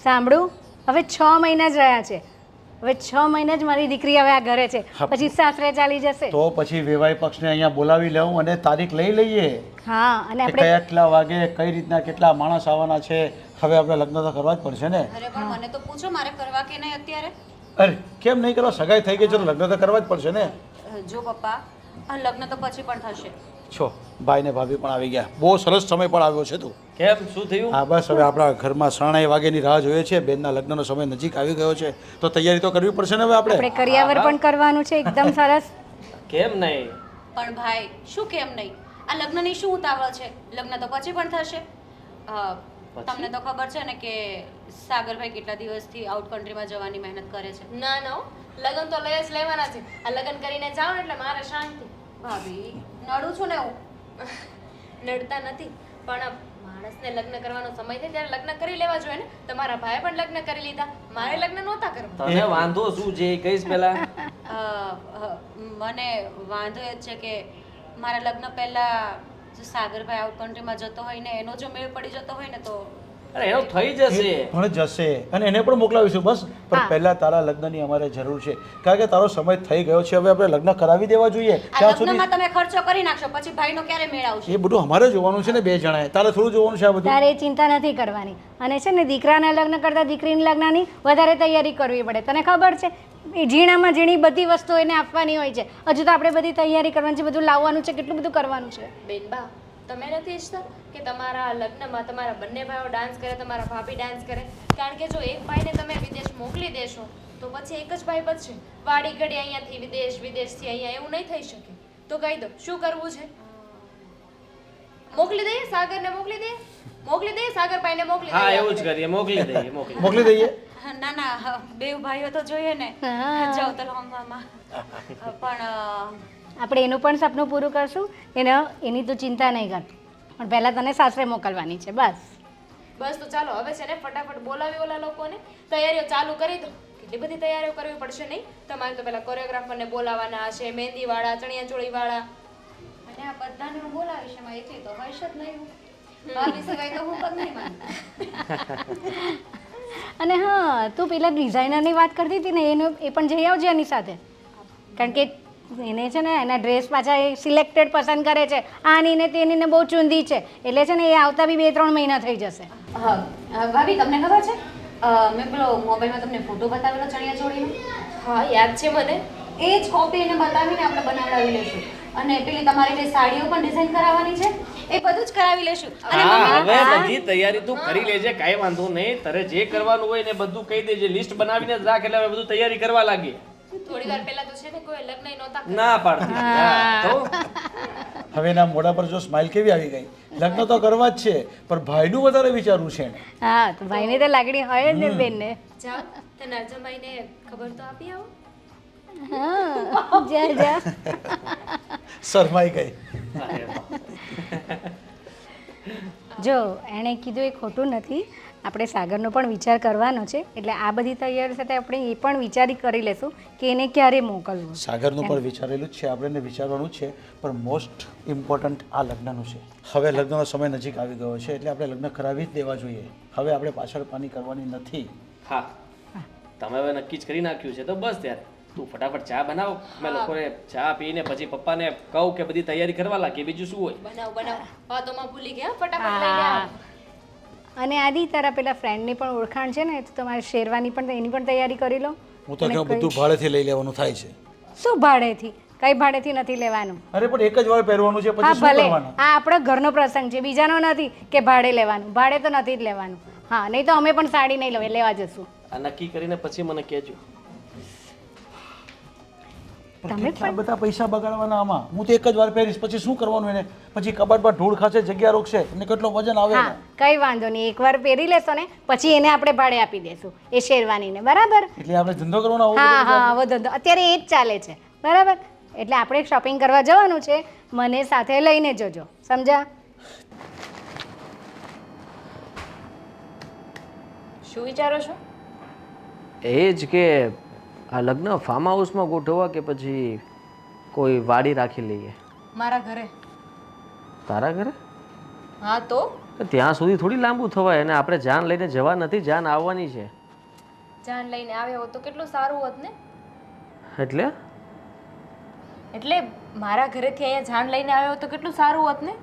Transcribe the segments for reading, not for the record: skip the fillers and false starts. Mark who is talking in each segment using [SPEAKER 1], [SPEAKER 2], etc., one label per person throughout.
[SPEAKER 1] સાંભળું, હવે 6 મહિના જ રહ્યા છે. હવે 6 મહિના જ મારી દીકરી હવે આ ઘરે છે, પછી સાસરે ચાલી જશે.
[SPEAKER 2] તો પછી વેવાઈ પક્ષને અહીંયા બોલાવી લઉં અને તારીખ લઈ લઈએ.
[SPEAKER 1] હા, અને
[SPEAKER 2] કે
[SPEAKER 1] આપણે
[SPEAKER 2] કેટલા વાગે કઈ રીતના કેટલા માણસ આવવાના છે. હવે આપણે લગ્ન તો કરવા જ પડશે ને.
[SPEAKER 3] અરે પણ મને તો પૂછો મારે કરવા કે નહીં અત્યારે?
[SPEAKER 2] અરે કેમ નહીં કરવા? સગાઈ થઈ ગઈ છે તો લગ્ન તો કરવા જ પડશે ને.
[SPEAKER 3] જો પપ્પા, આ લગ્ન તો પછી પણ થશે.
[SPEAKER 2] છો ભાઈ ને ભાભી પણ આવી ગયા. બહુ સરસ સમય પણ આવ્યો છે તું.
[SPEAKER 4] કેમ શું થયું?
[SPEAKER 2] હા બસ હવે આપણા ઘરમાં 9:30 વાગ્યાની રાહ જોઈએ છે. બેનના લગ્નનો સમય નજીક આવી ગયો છે તો તૈયારી તો કરવી પડશે ને હવે આપણે.
[SPEAKER 1] કરિયાવર પણ કરવાનું છે એકદમ સરસ.
[SPEAKER 4] કેમ નહીં?
[SPEAKER 3] પણ ભાઈ શું કેમ નહીં? આ લગ્નની શું ઉતાવળ છે? લગ્ન તો પછી પણ થશે. તમને તો ખબર છે ને કે સાગરભાઈ કેટલા દિવસથી આઉટ કન્ટ્રીમાં જવાની મહેનત કરે છે.
[SPEAKER 5] ના ના હો, લગ્ન તો લઈ જ લેવાના છે. આ લગ્ન કરીને જાઓ ને એટલે મારે શાંતિ.
[SPEAKER 3] ભાભી નડું છું ને હું.
[SPEAKER 5] નડતા નથી, પણ માણસને લગ્ન કરવાનો સમય થાય ત્યારે લગ્ન કરી લેવા જોઈએ ને. તમારા ભાઈએ પણ લગ્ન કરી લીધા, મારે લગ્ન નહોતા કરવા.
[SPEAKER 4] તને વાંધો શું છે એ કહીશ પેલા.
[SPEAKER 3] મને વાંધો એ જ છે કે મારા લગ્ન પહેલા જો સાગરભાઈ આઉટ કન્ટ્રીમાં જતો હોય ને એનો જો મેળ પડી જતો હોય ને તો
[SPEAKER 4] અરે એનો થઈ જશે.
[SPEAKER 2] પણ જશે અને એને પણ મોકલાવીશું બસ. પણ પહેલા તારા લગ્નની અમારે જરૂર છે કારણ કે તારો સમય થઈ ગયો છે. હવે આપણે લગ્ન કરાવી દેવા જોઈએ.
[SPEAKER 3] આ
[SPEAKER 2] ત્યાં સુધી
[SPEAKER 3] લગ્નમાં તમે ખર્ચો કરી નાખશો પછી ભાઈનો ક્યારે મેળ આવશે?
[SPEAKER 2] એ બધું અમારે જોવાનું છે ને બે જણાએ. તારે થોડું જોવાનું છે આ બધું.
[SPEAKER 1] તારે ચિંતા નથી કરવાની. અને છે ને દીકરાના લગ્ન કરતાં દીકરીના લગ્નની વધારે તૈયારી કરવી પડે. તને ખબર છે એ ઝીણામાં ઝીણી બધી વસ્તુઓ એને આપવાની હોય છે. હજુ તો આપણે બધી તૈયારી કરવાની છે, બધું લાવવાનું છે, કેટલું બધું કરવાનું છે.
[SPEAKER 5] બેનબા, તમે નથી ઈચ્છતા કે તમારા લગ્નમાં તમારા બંને ભાઈઓ ડાન્સ કરે, તમારા ભાભી ડાન્સ કરે? કારણ કે જો એક ભાઈને તમે વિદેશ મોકલી દેશો તો પછી એક જ ભાઈ બચશે. વાડી ઘડી અહીંયાથી વિદેશ, વિદેશથી અહીંયા એવું નહીં થઈ શકે. તો કહી દો શું કરવું છે? મોકલી દઈએ સાગરને, મોકલી દઈએ, મોકલી દઈએ સાગરભાઈને, મોકલી
[SPEAKER 4] હા
[SPEAKER 5] દઈએ.
[SPEAKER 4] એવું જ કરીએ, મોકલી દઈએ.
[SPEAKER 2] મોકલી દઈએ.
[SPEAKER 3] ના ના બે ભાઈઓ તો જોઈએ ને. જાઓ તો લોંગામાં. પણ
[SPEAKER 1] આપણે એનું પણ સપનું પૂરું કરશું. એની તો ચિંતા નહીં કર, પણ પહેલાં તને સાસરે મોકલવાની છે બસ.
[SPEAKER 5] બસ તો ચાલો હવે છે ને ફટાફટ બોલાવી ઓલા લોકોને, તૈયારીઓ ચાલુ કરી દો. કેટલી બધી તૈયારીઓ કરવી પડશે નહીં? તમારે તો પેલા કોરિયોગ્રાફરને બોલાવવાના હશે, મહેંદીવાળા, ચણિયાચોળીવાળા.
[SPEAKER 3] અને આ બધાને હું બોલાવીશ એમાં એકલી તો હશ જ નહીં હું. ભાભી સિવાય તો હું પગ નહીં માનું.
[SPEAKER 1] અને હા, તું પેલા ડિઝાઇનરની વાત કરતી હતી ને એ પણ જઈ આવજે એની સાથે. કારણ કે એને છે ને એના ડ્રેસ પાછા એ સિલેક્ટેડ પસંદ કરે છે. આની ને તેની ને બહુ ચૂંધી છે એટલે છે ને એ આવતા બી 2-3 મહિના થઈ જશે.
[SPEAKER 3] ભાભી તમને ખબર છે મેં પેલો મોબાઈલમાં તમને ફોટો બતાવેલો ચણિયાચોળીનો?
[SPEAKER 5] હા યાદ છે મને.
[SPEAKER 3] એ જ કોપી એને બતાવીને આપણે બનાવડાવી લેશું. અને પેલી તમારી જે સાડીઓ પણ ડિઝાઇન કરાવવાની છે એ બધું જ કરાવી લેશું. અને
[SPEAKER 4] હા હવે બધી તૈયારી તું કરી લેજે, કાંઈ વાંધો નહીં. તારે જે કરવાનું હોય ને બધું કહી દેજે, લિસ્ટ બનાવીને જ રાખ એટલે હવે બધું તૈયારી કરવા લાગીએ.
[SPEAKER 5] થોડી વાર પહેલા તો છે ને કોઈ લગ્ન નહોતા કરતા.
[SPEAKER 4] ના પાડતી. હા, તો
[SPEAKER 2] હવે એના મોઢા પર જો સ્માઇલ કેવી આવી ગઈ. લગ્ન તો કરવા જ છે પણ ભાઈનું વધારે વિચારવું છે એને.
[SPEAKER 1] હા, તો ભાઈને તો લાગણી હોય જ ને બેનને.
[SPEAKER 5] જાઓ તે નરજમાઈને ખબર તો આપી આવો.
[SPEAKER 1] હા, જા જા.
[SPEAKER 2] શરમાઈ ગઈ.
[SPEAKER 4] અરે વાહ.
[SPEAKER 1] જો એણે કીધું એ ખોટું નથી. આપણે સાગરનો પણ વિચાર કરવાનો છે એટલે આ બધી તૈયારી સાથે આપણે એ પણ વિચારી કરી લેશું કે એને ક્યારે મોકલવું.
[SPEAKER 2] સાગરનું પણ વિચારેલું જ છે, આપણે એને વિચારવાનું જ છે પણ મોસ્ટ ઇમ્પોર્ટન્ટ આ લગ્નનું છે. હવે લગ્નનો સમય નજીક આવી ગયો છે એટલે આપણે લગ્ન કરાવી જ દેવા જોઈએ. હવે આપણે પાછળ પાની કરવાની નથી.
[SPEAKER 4] હા તમે હવે નક્કી જ કરી નાખ્યું છે તો બસ ત્યારે તું ફટાફટ ચા બનાવ. મેં લોકોને ચા પીને પછી પપ્પાને કહું કે બધી તૈયારી કરવા લાગીએ. બીજું શું હોય?
[SPEAKER 5] બનાવ બનાવ. વાતોમાં ભૂલી ગયા, ફટાફટ લઈને આવો.
[SPEAKER 1] અને આદિ તારા પેલા ફ્રેન્ડની પણ ઓળખાણ છે ને તો તમારે શેરવાની પણ એની પણ તૈયારી કરી લો.
[SPEAKER 2] હું તો કહું બધું ભાડેથી લઈ લેવાનું થાય છે.
[SPEAKER 1] શું ભાડેથી? કઈ ભાડેથી નથી લેવાનું.
[SPEAKER 2] અરે પણ એક જ વાર પહેરવાનું છે
[SPEAKER 1] હા
[SPEAKER 2] પછી શું
[SPEAKER 1] ભલે,
[SPEAKER 2] કરવાનું?
[SPEAKER 1] આ આપણો ઘરનો પ્રસંગ છે, બીજાનો નથી કે ભાડે લેવાનું. ભાડે તો નથી જ લેવાનું. હા, નહીં તો અમે પણ સાડી નહીં લેવા જશું.
[SPEAKER 4] આ નક્કી કરીને પછી મને કહેજો.
[SPEAKER 2] પણ કેટલા બધા પૈસા બગાડવાના આમાં. હું તો એક જ વાર પહેરીશ પછી શું કરવાનું એને? પછી કબાટમાં ધૂળ ખાશે, જગ્યા રોકશે અને કેટલો વજન આવે.
[SPEAKER 1] હા, કઈ વાંધો નહીં. એકવાર પહેરી લેશો ને પછી એને આપણે ભાડે આપી દેશું એ શેરવાનીને. બરાબર?
[SPEAKER 2] એટલે આપણે ધંધો કરવાનો આવો
[SPEAKER 1] હા
[SPEAKER 2] બધો
[SPEAKER 1] હા, આવો ધંધો અત્યારે એ જ ચાલે છે. બરાબર? એટલે આપણે શોપિંગ કરવા જવાનું છે, મને સાથે લઈને જજો. સમજા?
[SPEAKER 5] શું વિચારો છો?
[SPEAKER 4] એ જ કે આ લગ્ન ફાર્મ હાઉસમાં ગોઠવવા કે પછી કોઈ વાડી રાખી લઈએ?
[SPEAKER 5] મારા ઘરે.
[SPEAKER 4] તારા ઘરે?
[SPEAKER 5] હા તો
[SPEAKER 4] ત્યાં સુધી થોડી લાંબુ થવાય અને આપણે જાન લઈને જવા નથી, જાન આવવાની છે.
[SPEAKER 5] જાન લઈને આવ્યો હોત તો કેટલું સારું હોત ને.
[SPEAKER 4] એટલે
[SPEAKER 5] એટલે મારા ઘરેથી અહીંયા જાન લઈને આવ્યો હોત તો કેટલું સારું હોત ને.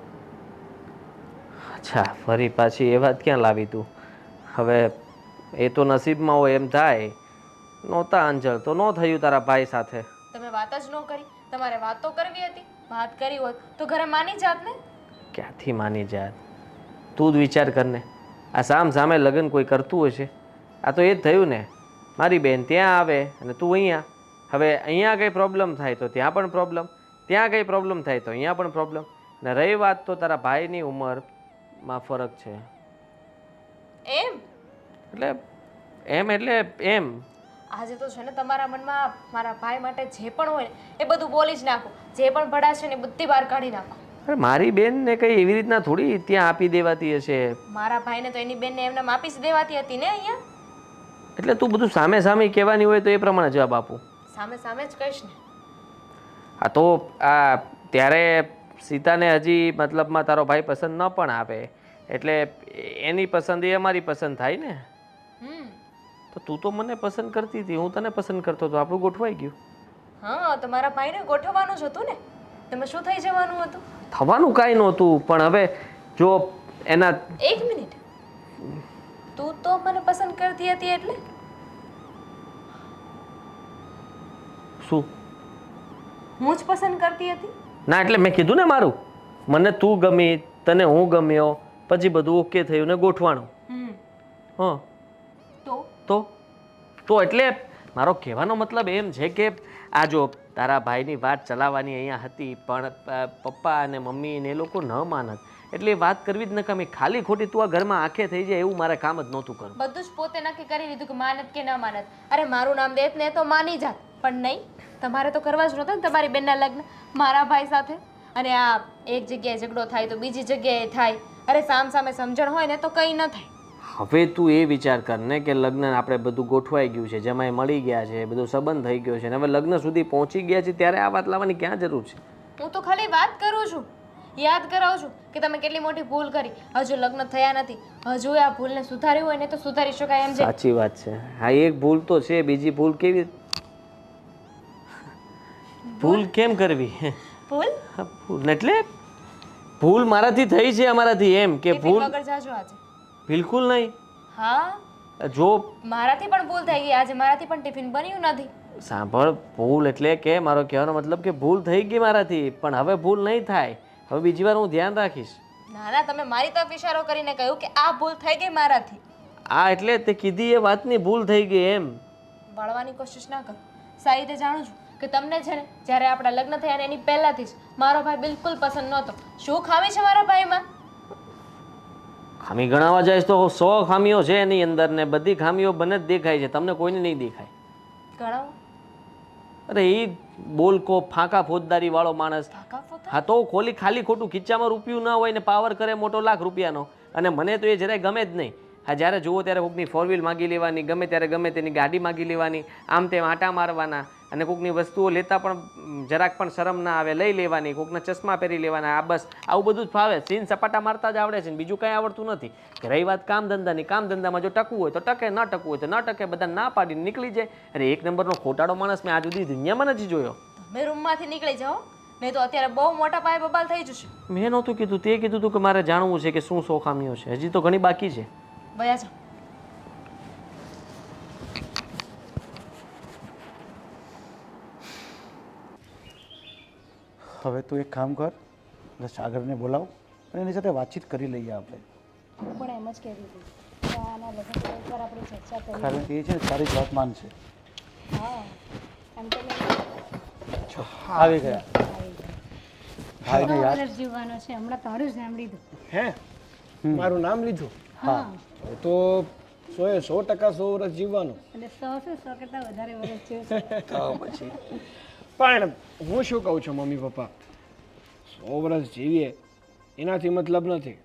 [SPEAKER 4] અચ્છા, ફરી પાછી એ વાત ક્યાં લાવી તું? હવે એ તો નસીબમાં હોય એમ થાય. નહોતા અંજળ તો ન થયું તારા ભાઈ સાથે.
[SPEAKER 5] તમે વાત જ ન કરી. તમારે વાત તો કરવી હતી. વાત કરી હોત તો ઘરે માની જાત ને.
[SPEAKER 4] ક્યાંથી માની જાત? તું જ વિચાર કરને, આ સામ સામે લગ્ન કોઈ કરતું હશે? આ તો એ જ થયું ને, મારી બેન ત્યાં આવે અને તું અહીંયા. હવે અહીંયા કંઈ પ્રોબ્લેમ થાય તો ત્યાં પણ પ્રોબ્લેમ, ત્યાં કંઈ પ્રોબ્લેમ થાય તો અહીંયા પણ પ્રોબ્લેમ. ને રહી વાત તો તારા ભાઈની ઉંમરમાં ફરક છે.
[SPEAKER 5] એમ
[SPEAKER 4] એટલે એમ
[SPEAKER 5] આજે તો છે ને તમારા મનમાં મારા ભાઈ માટે જે પણ હોય ને એ બધું બોલી જ નાખો. જે પણ ભડાશ છે ને એ બધી બહાર કાઢી નાખો.
[SPEAKER 4] અરે મારી બેનને કંઈ એવી રીતના થોડી ત્યાં આપી દેવાતી હશે.
[SPEAKER 5] મારા ભાઈને તો એની બેનને એમને આપી જ દેવાતી હતી ને અહીંયા.
[SPEAKER 4] એટલે તું બધું સામે સામે કહેવાની હોય તો એ પ્રમાણે જવાબ આપું.
[SPEAKER 5] સામે સામે જ કહીશ ને.
[SPEAKER 4] હા તો આ ત્યારે સીતાને હજી મતલબમાં તારો ભાઈ પસંદ ન પણ આવે એટલે એની પસંદ એ અમારી પસંદ થાય ને. તો તું તો મને પસંદ કરતી હતી, હું તને પસંદ કરતો હતો, આપણું ગોઠવાઈ ગયું.
[SPEAKER 5] હા તો મારા ભાઈને ગોઠવવાનું જ હતું ને. તમે શું થઈ જવાનું હતું?
[SPEAKER 4] થવાનું કાંઈ નહોતું, પણ હવે જો એના
[SPEAKER 5] એક મિનિટ, તું તો મને પસંદ કરતી હતી એટલે
[SPEAKER 4] શું?
[SPEAKER 5] હું જ પસંદ કરતી હતી.
[SPEAKER 4] ના એટલે મેં કીધું ને મારું, મને તું ગમી, તને હું ગમ્યો, પછી બધું ઓકે થયું ને ગોઠવાણું. હા તો એટલે મારો કહેવાનો મતલબ એમ છે કે આ જો તારા ભાઈની વાત ચલાવવાની અહીંયા હતી, પણ પપ્પા અને મમ્મી ને એ લોકો ન માનત એટલે એ વાત કરવી જ નકામી. ખાલી ખોટી તું આ ઘરમાં આંખે થઈ જાય એવું મારે કામ જ નહોતું કરવું.
[SPEAKER 5] બધું જ પોતે નક્કી કરી લીધું કે માનત કે ન માનત. અરે મારું નામ દેત ને તો માની જાત, પણ નહીં, તમારે તો કરવા જ નહોતા ને તમારી બેનના લગ્ન મારા ભાઈ સાથે. અને આ એક જગ્યાએ ઝઘડો થાય તો બીજી જગ્યાએ થાય. અરે સામ સામે સમજણ હોય ને તો કંઈ ન થાય.
[SPEAKER 4] હવે તું એ વિચાર કર ને કે લગ્ન આપણે બધું ગોઠવાઈ ગયું છે, જમાઈ મળી ગયા છે, બધું સંબંધ થઈ ગયો છે ને હવે લગ્ન સુધી પહોંચી ગયા છે, ત્યારે આ વાત લાવવાની ક્યાં જરૂર છે?
[SPEAKER 5] હું તો ખાલી વાત કરું છું, યાદ કરાવું છું કે તમે કેટલી મોટી ભૂલ કરી. હજુ લગ્ન થયા નથી, હજુ આ ભૂલને સુધાર્યું હોય ને તો સુધારી શકાય એમ છે.
[SPEAKER 4] સાચી વાત છે. હા એક ભૂલ તો છે, બીજી ભૂલ કેવી? ભૂલ કેમ કરવી?
[SPEAKER 5] ભૂલ
[SPEAKER 4] એટલે ભૂલ મારાથી થઈ છે, અમારાથી એમ કે ભૂલ
[SPEAKER 5] વગર જાજો આજે.
[SPEAKER 4] બિલકુલ નહીં.
[SPEAKER 5] હા
[SPEAKER 4] જો
[SPEAKER 5] મારાથી પણ ભૂલ થઈ ગઈ આજે. મારાથી પણ ટિફિન બન્યું નથી.
[SPEAKER 4] સાંભળ, ભૂલ એટલે કે મારો કહેવાનો મતલબ કે ભૂલ થઈ ગઈ મારાથી, પણ હવે ભૂલ નહીં થાય. હવે બીજી વાર હું ધ્યાન રાખીશ.
[SPEAKER 5] ના ના, તમે મારી તરફ ઇશારો કરીને કહ્યું કે આ ભૂલ થઈ ગઈ મારાથી.
[SPEAKER 4] આ એટલે તે કીધી એ વાતની ભૂલ થઈ ગઈ એમ.
[SPEAKER 5] વળવાની કોશિશ ના કરો. સારી રીતે જાણું છું કે તમને છે ને જ્યારે આપણા લગ્ન થયા ને એની પહેલાથી જ મારો ભાઈ બિલકુલ પસંદ નહોતો. શું ખામી છે મારા ભાઈમાં?
[SPEAKER 4] ખામી ગણાવવા જાય તો 100 ખામીઓ છે એની અંદર ને બધી ખામીઓ બને જ દેખાય છે, તમને કોઈને નહીં દેખાય.
[SPEAKER 5] ગણાવો.
[SPEAKER 4] અરે એ બોલકો ફાંકા ફોજદારી વાળો માણસ. હા તો ખાલી ખોટું ખીચામાં રૂપિયું ના હોય ને પાવર કરે મોટો લાખ રૂપિયાનો. અને મને તો એ જરાય ગમે જ નહીં. હા જ્યારે જુઓ ત્યારે કોકની 4 વ્હીલ માગી લેવાની, ગમે ત્યારે ગમે તેની ગાડી માગી લેવાની, આમ તેમ આટા મારવાના, અને કોકની વસ્તુઓ લેતા પણ જરાક પણ શરમ ના આવે લઈ લેવાની, કોકના ચશ્મા પહેરી લેવાના. આ બસ આવું બધું જ ફાવે. સીન સપાટા મારતા જ આવડે છે ને બીજું કંઈ આવડતું નથી. કે રહી વાત કામ ધંધાની, કામ ધંધામાં જો ટકવું હોય તો ટકે, ન ટકવું હોય તો ન ટકે, બધા ના પાડીને નીકળી જાય. અરે એક નંબરનો ખોટાડો માણસ મેં આજ સુધી દુનિયામાં નથી જોયો.
[SPEAKER 5] તમે રૂમમાંથી નીકળી જાઓ, નહીં તો અત્યારે બહુ મોટા પાયે બબાલ થઈ જશે.
[SPEAKER 4] મેં નહોતું કીધું, તે કીધું હતું કે મારે જાણવું છે કે શું ખામીઓ છે. હજી તો ઘણી બાકી છે.
[SPEAKER 5] ભયા જાઓ.
[SPEAKER 2] હવે તું એક કામ કર, સાગરને બોલાવ અને એની સાથે વાતચીત કરી લઈએ આપણે.
[SPEAKER 1] હું પણ એમ જ કહેતી હતી કે આના લગ્ન પર એકવાર આપણે ચર્ચા કરીએ.
[SPEAKER 2] કારણ કે એ છે ને તારી જ વાત માનશે.
[SPEAKER 1] હા એમ તો
[SPEAKER 2] આવી ગયા. ભાઈને યાદ
[SPEAKER 1] વર્ષ જીવવાનો છે. હમણાં તારું જ નામ લીધું.
[SPEAKER 6] હે મારું નામ લીધું?
[SPEAKER 1] હા
[SPEAKER 6] તો 100% 100 વર્ષ જીવવાનું.
[SPEAKER 1] એટલે 100 કરતાં વધારે વર્ષ છે.
[SPEAKER 6] તો પછી પણ હું શું કહું છું મમ્મી પપ્પા, 100 વર્ષ જીવીએ એનાથી મતલબ નથી,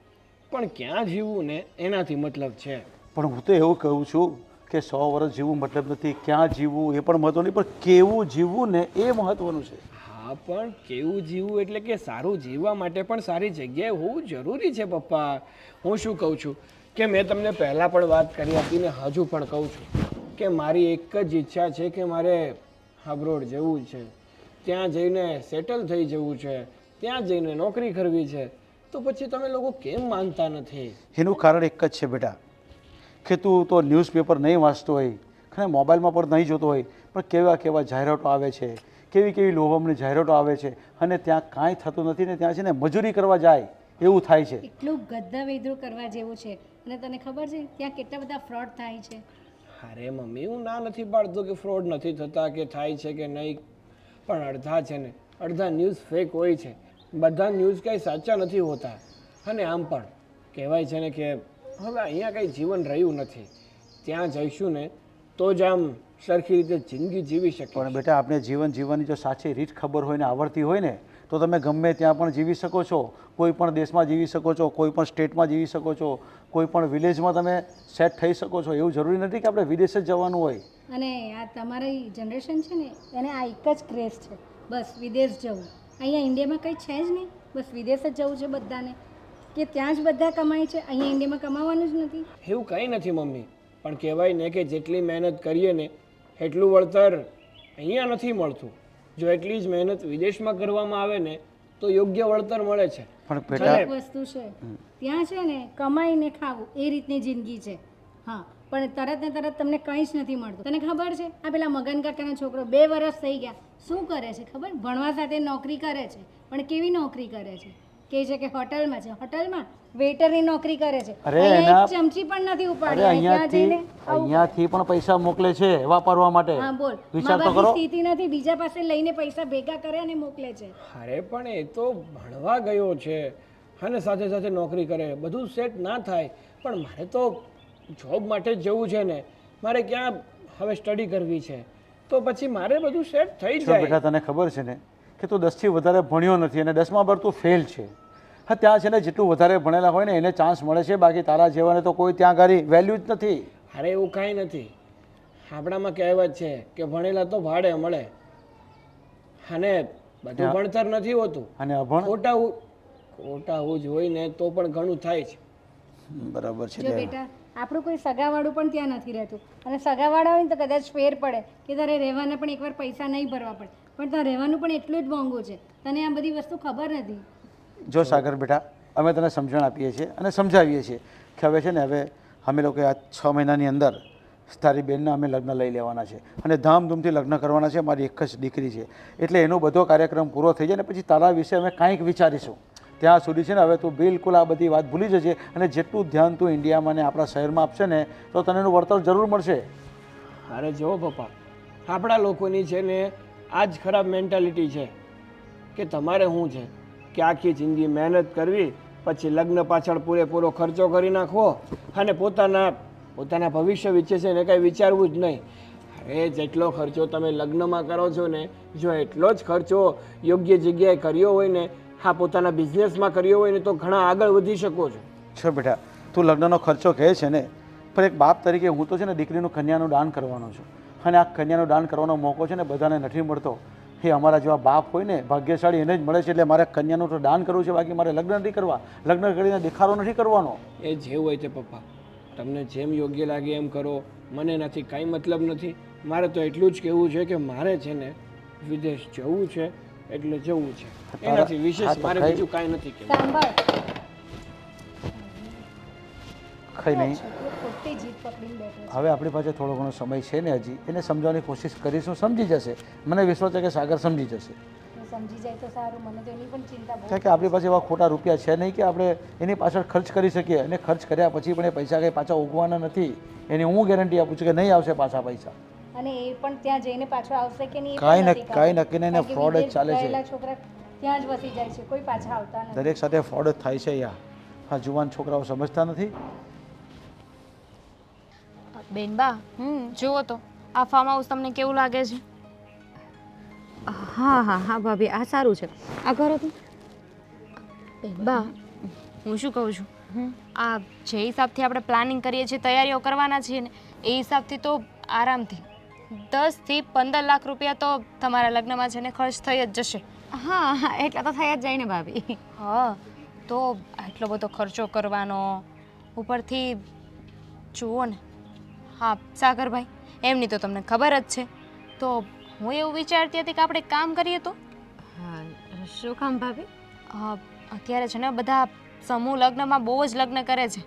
[SPEAKER 6] પણ ક્યાં જીવવું ને એનાથી મતલબ છે.
[SPEAKER 2] પણ હું તો એવું કહું છું કે 100 વર્ષ જીવવું મતલબ નથી, ક્યાં જીવવું એ પણ મહત્વ નહીં, પણ કેવું જીવવું ને એ મહત્વનું છે.
[SPEAKER 6] હા હા પણ કેવું જીવવું એટલે કે સારું જીવવા માટે પણ સારી જગ્યાએ હોવું જરૂરી છે પપ્પા. હું શું કહું છું કે મેં તમને પહેલાં પણ વાત કરી હતી ને હજુ પણ કહું છું કે મારી એક જ ઈચ્છા છે કે મારે અબ્રોડ જવું છે, ત્યાં જઈને સેટલ થઈ જવું છે, ત્યાં જઈને નોકરી કરવી છે. તો પછી તમે લોકો કેમ માનતા નથી?
[SPEAKER 2] એનું કારણ એક જ છે બેટા, કે તું તો ન્યૂઝપેપર નહીં વાંચતો હોય અને મોબાઈલમાં પણ નહીં જોતો હોય, પણ કેવા કેવા જાહેરાતો આવે છે, કેવી કેવી લોભામણી જાહેરાતો આવે છે, અને ત્યાં કાંઈ થતું નથી ને ત્યાં છે ને મજૂરી કરવા જાય એવું થાય છે.
[SPEAKER 1] એટલું ગધા વેધરું કરવા જેવું છે. અને તને ખબર છે ત્યાં કેટલા બધા ફ્રોડ થાય છે.
[SPEAKER 6] અરે મમ્મી, હું ના નથી પાડતો કે ફ્રોડ નથી થતા કે થાય છે કે નહીં, પણ અડધા છે ને અડધા ન્યૂઝ ફેક હોય છે. બધા ન્યૂઝ કાંઈ સાચા નથી હોતા. અને આમ પણ કહેવાય છે ને કે હવે અહીંયા કંઈ જીવન રહ્યું નથી. ત્યાં જઈશું ને તો જ આમ સરખી રીતે જિંદગી જીવી શકીએ.
[SPEAKER 2] પણ બેટા આપણે જીવન જીવવાની જો સાચી રીત ખબર હોય ને આવડતી હોય ને તો તમે ગમે ત્યાં પણ જીવી શકો છો. કોઈ પણ દેશમાં જીવી શકો છો, કોઈ પણ સ્ટેટમાં જીવી શકો છો, કોઈ પણ વિલેજમાં તમે સેટ થઈ શકો છો. એવું જરૂરી નથી કે આપણે વિદેશ જ જવાનું હોય.
[SPEAKER 1] અને આ તમારી જનરેશન છે ને એને આ એક જ ક્રેઝ છે, બસ વિદેશ જવું. અહીંયા ઇન્ડિયામાં કંઈ છે જ નહીં, બસ વિદેશ જ જવું છે બધાને, કે ત્યાં જ બધા કમાય છે, અહીંયા ઇન્ડિયામાં કમાવાનું જ નથી.
[SPEAKER 6] એવું કંઈ નથી મમ્મી, પણ કહેવાય ને કે જેટલી મહેનત કરીએ ને એટલું વળતર અહીંયા નથી મળતું. જો એટલી જ મહેનત વિદેશમાં કરવામાં આવે ને તો યોગ્ય વળતર મળે છે.
[SPEAKER 2] પણ બેટા
[SPEAKER 1] એક વસ્તુ છે ત્યાં છે ને કમાઈને ખાવું એ રીતની જિંદગી છે. હા, પણ તરત ને તરત તમને કંઈ જ નથી મળતું. તને ખબર છે આ પેલા મગન કાકાનો છોકરો 2 વર્ષ થઈ ગયા, શું કરે છે ખબર? ભણવા સાથે નોકરી કરે છે, પણ કેવી નોકરી કરે છે? કહે છે કે હોટલમાં છે, હોટલમાં વેટરની નોકરી કરે છે.
[SPEAKER 2] અરે
[SPEAKER 1] અહીંયા એક
[SPEAKER 2] એના-
[SPEAKER 1] ચમચી પણ નથી
[SPEAKER 2] અરે
[SPEAKER 1] ઉપાડી. ત્યાં
[SPEAKER 2] અહીંયાથી
[SPEAKER 1] જઈને આવું-
[SPEAKER 2] અહીંયાથી પણ પૈસા મોકલે છે વાપરવા માટે.
[SPEAKER 1] હા બોલ,
[SPEAKER 2] વિચાર તો
[SPEAKER 1] મા-બાપની
[SPEAKER 2] કરો.
[SPEAKER 1] સ્થિતિ નથી, બીજા પાસે લઈને પૈસા ભેગા કરે અને મોકલે છે.
[SPEAKER 6] અરે પણ એ તો ભણવા ગયો છે અને સાથે સાથે નોકરી કરે, બધું સેટ ના થાય. પણ મારે તો જોબ માટે જ જવું છે ને, મારે ક્યાં હવે સ્ટડી કરવી છે, તો પછી મારે બધું સેટ થઈ
[SPEAKER 2] જો
[SPEAKER 6] જાય.
[SPEAKER 2] બેટા તને ખબર છે ને કે તું 10થી વધારે ભણ્યો નથી અને 10મા પર તું ફેલ છે. હા, ત્યાં છે ને જેટલું વધારે ભણેલા હોય ને એને ચાન્સ મળે છે, બાકી તારા જેવાને તો કોઈ ત્યાં આગળ વેલ્યુ જ નથી.
[SPEAKER 6] અરે એવું કાંઈ નથી. આપણામાં કહેવત છે કે ભણેલા તો ભાડે મળે, અને બધું ભણતર નથી હોતું.
[SPEAKER 2] અને અભણ
[SPEAKER 6] ખોટા જ હોય ને તો પણ ઘણું થાય છે.
[SPEAKER 2] બરાબર છે.
[SPEAKER 1] જો બેટા આપણું કોઈ સગાવાળું પણ ત્યાં નથી રહેતું, અને સગાવાળા હોય ને તો કદાચ ફેર પડે કે તારે રહેવાના પણ એકવાર પૈસા નહીં ભરવા પડે, પણ ત્યાં રહેવાનું પણ એટલું જ મોંઘું છે. તને આ બધી વસ્તુ ખબર નથી.
[SPEAKER 2] જો સાગર બેટા, અમે તને સમજણ આપીએ છીએ અને સમજાવીએ છીએ કે હવે છે ને હવે અમે લોકો આ 6 મહિનાની અંદર તારી બેનના અમે લગ્ન લઈ લેવાના છે અને ધામધૂમથી લગ્ન કરવાના છે. મારી એક જ દીકરી છે, એટલે એનો બધો કાર્યક્રમ પૂરો થઈ જાય ને પછી તારા વિશે અમે કાંઈક વિચારીશું. ત્યાં સુધી છે ને હવે તું બિલકુલ આ બધી વાત ભૂલી જજે, અને જેટલું ધ્યાન તું ઇન્ડિયામાં ને આપણા શહેરમાં આપશે ને તો તને એનું વળતર જરૂર મળશે.
[SPEAKER 6] અરે જો પપ્પા, આપણા લોકોની છે ને આ જ ખરાબ મેન્ટાલિટી છે કે તમારે શું છે કે આખી જિંદગી મહેનત કરવી, પછી લગ્ન પાછળ પૂરેપૂરો ખર્ચો કરી નાખવો અને પોતાના ભવિષ્ય વિશે છે ને કાંઈ વિચારવું જ નહીં. અરે જેટલો ખર્ચો તમે લગ્નમાં કરો છો ને, જો એટલો જ ખર્ચો યોગ્ય જગ્યાએ કર્યો હોય ને, હા પોતાના બિઝનેસમાં કર્યો હોય ને, તો ઘણા આગળ વધી શકો છો.
[SPEAKER 2] છો બેટા, તું લગ્નનો ખર્ચો કહે છે ને, પણ એક બાપ તરીકે હું તો છે ને દીકરીનું કન્યાનું દાન કરવાનો છું, અને આ કન્યાનું દાન કરવાનો મોકો છે ને બધાને નથી મળતો. એ અમારા જેવા બાપ હોય ને ભાગ્યશાળી એને જ મળે છે. એટલે મારે કન્યાનું તો દાન કરવું છે, બાકી મારે લગ્ન નથી કરવા, લગ્ન કરીને દેખાડો નથી કરવાનો.
[SPEAKER 6] એ જે હોય તે પપ્પા, તમને જેમ યોગ્ય લાગે એમ કરો, મને એનાથી કાંઈ મતલબ નથી. મારે તો એટલું જ કહેવું છે કે મારે છે ને વિદેશ જવું છે એટલે જવું છે, એનાથી વિશેષ મારે બીજું કાંઈ નથી કહેવું.
[SPEAKER 1] સાંભળ,
[SPEAKER 2] કંઈ નહીં,
[SPEAKER 1] છોકરો ખોટી જીદ પકડીને બેઠો છે.
[SPEAKER 2] હવે આપણી પાસે થોડો ઘણો સમય છે ને હજી, એને સમજાવવાની કોશિશ કરીશું, સમજી જશે. મને વિશ્વાસ છે કે સાગર સમજી જશે.
[SPEAKER 1] એ સમજી જાય તો સારું, મને તો એની પણ ચિંતા બહુ
[SPEAKER 2] કારણ કે આપણી પાસે એવા ખોટા રૂપિયા છે નહીં કે આપણે એની પાછળ ખર્ચ કરી શકીએ, અને ખર્ચ કર્યા પછી પણ એ પૈસા કંઈ પાછા ઉગવાના નથી. એની હું ગેરંટી આપું છું કે નહીં આવશે પાછા પૈસા.
[SPEAKER 1] અને એ પણ ત્યાં જઈને પાછો આવશે કે નહીં એ
[SPEAKER 2] કાંઈ
[SPEAKER 1] પણ નથી ખબર.
[SPEAKER 2] કાંઈ નક્કી નહીં, એને
[SPEAKER 1] કારણ કે
[SPEAKER 2] fraud જ
[SPEAKER 1] વિદેશ
[SPEAKER 2] ચાલે છે.
[SPEAKER 1] ગયેલા છોકરા ત્યાં જ વસી જાય છે, કોઈ પાછા આવતા નથી.
[SPEAKER 2] દરેક સાથે ફ્રોડ જ થાય છે યાર. હા, જુવાન છોકરાઓ સમજતા નથી.
[SPEAKER 5] બેનબા જુઓ તો આ ફાર્મ હાઉસ તમને કેવું લાગે છે?
[SPEAKER 3] હા હા હા ભાભી, આ સારું છે. આ કરો તો.
[SPEAKER 5] બેનબા હું શું કહું છું, આ જે હિસાબથી આપણે પ્લાનિંગ કરીએ છીએ, તૈયારીઓ કરવાના છીએ ને, એ હિસાબથી તો આરામથી 10 થી 15 લાખ રૂપિયા તો તમારા લગ્નમાં છે ને ખર્ચ થઈ જ જશે.
[SPEAKER 1] હા હા એટલા તો થયા જ જાય ને ભાભી.
[SPEAKER 5] હા તો આટલો બધો ખર્ચો કરવાનો ઉપરથી જુઓ ને હા સાગરભાઈ એમની તો તમને ખબર જ છે તો હું એવું વિચારતી હતી કે આપણે એક કામ કરીએ તો
[SPEAKER 1] હા શું કામ ભાભી?
[SPEAKER 5] અત્યારે છે ને બધા સમૂહ લગ્નમાં બહુ જ લગ્ન કરે છે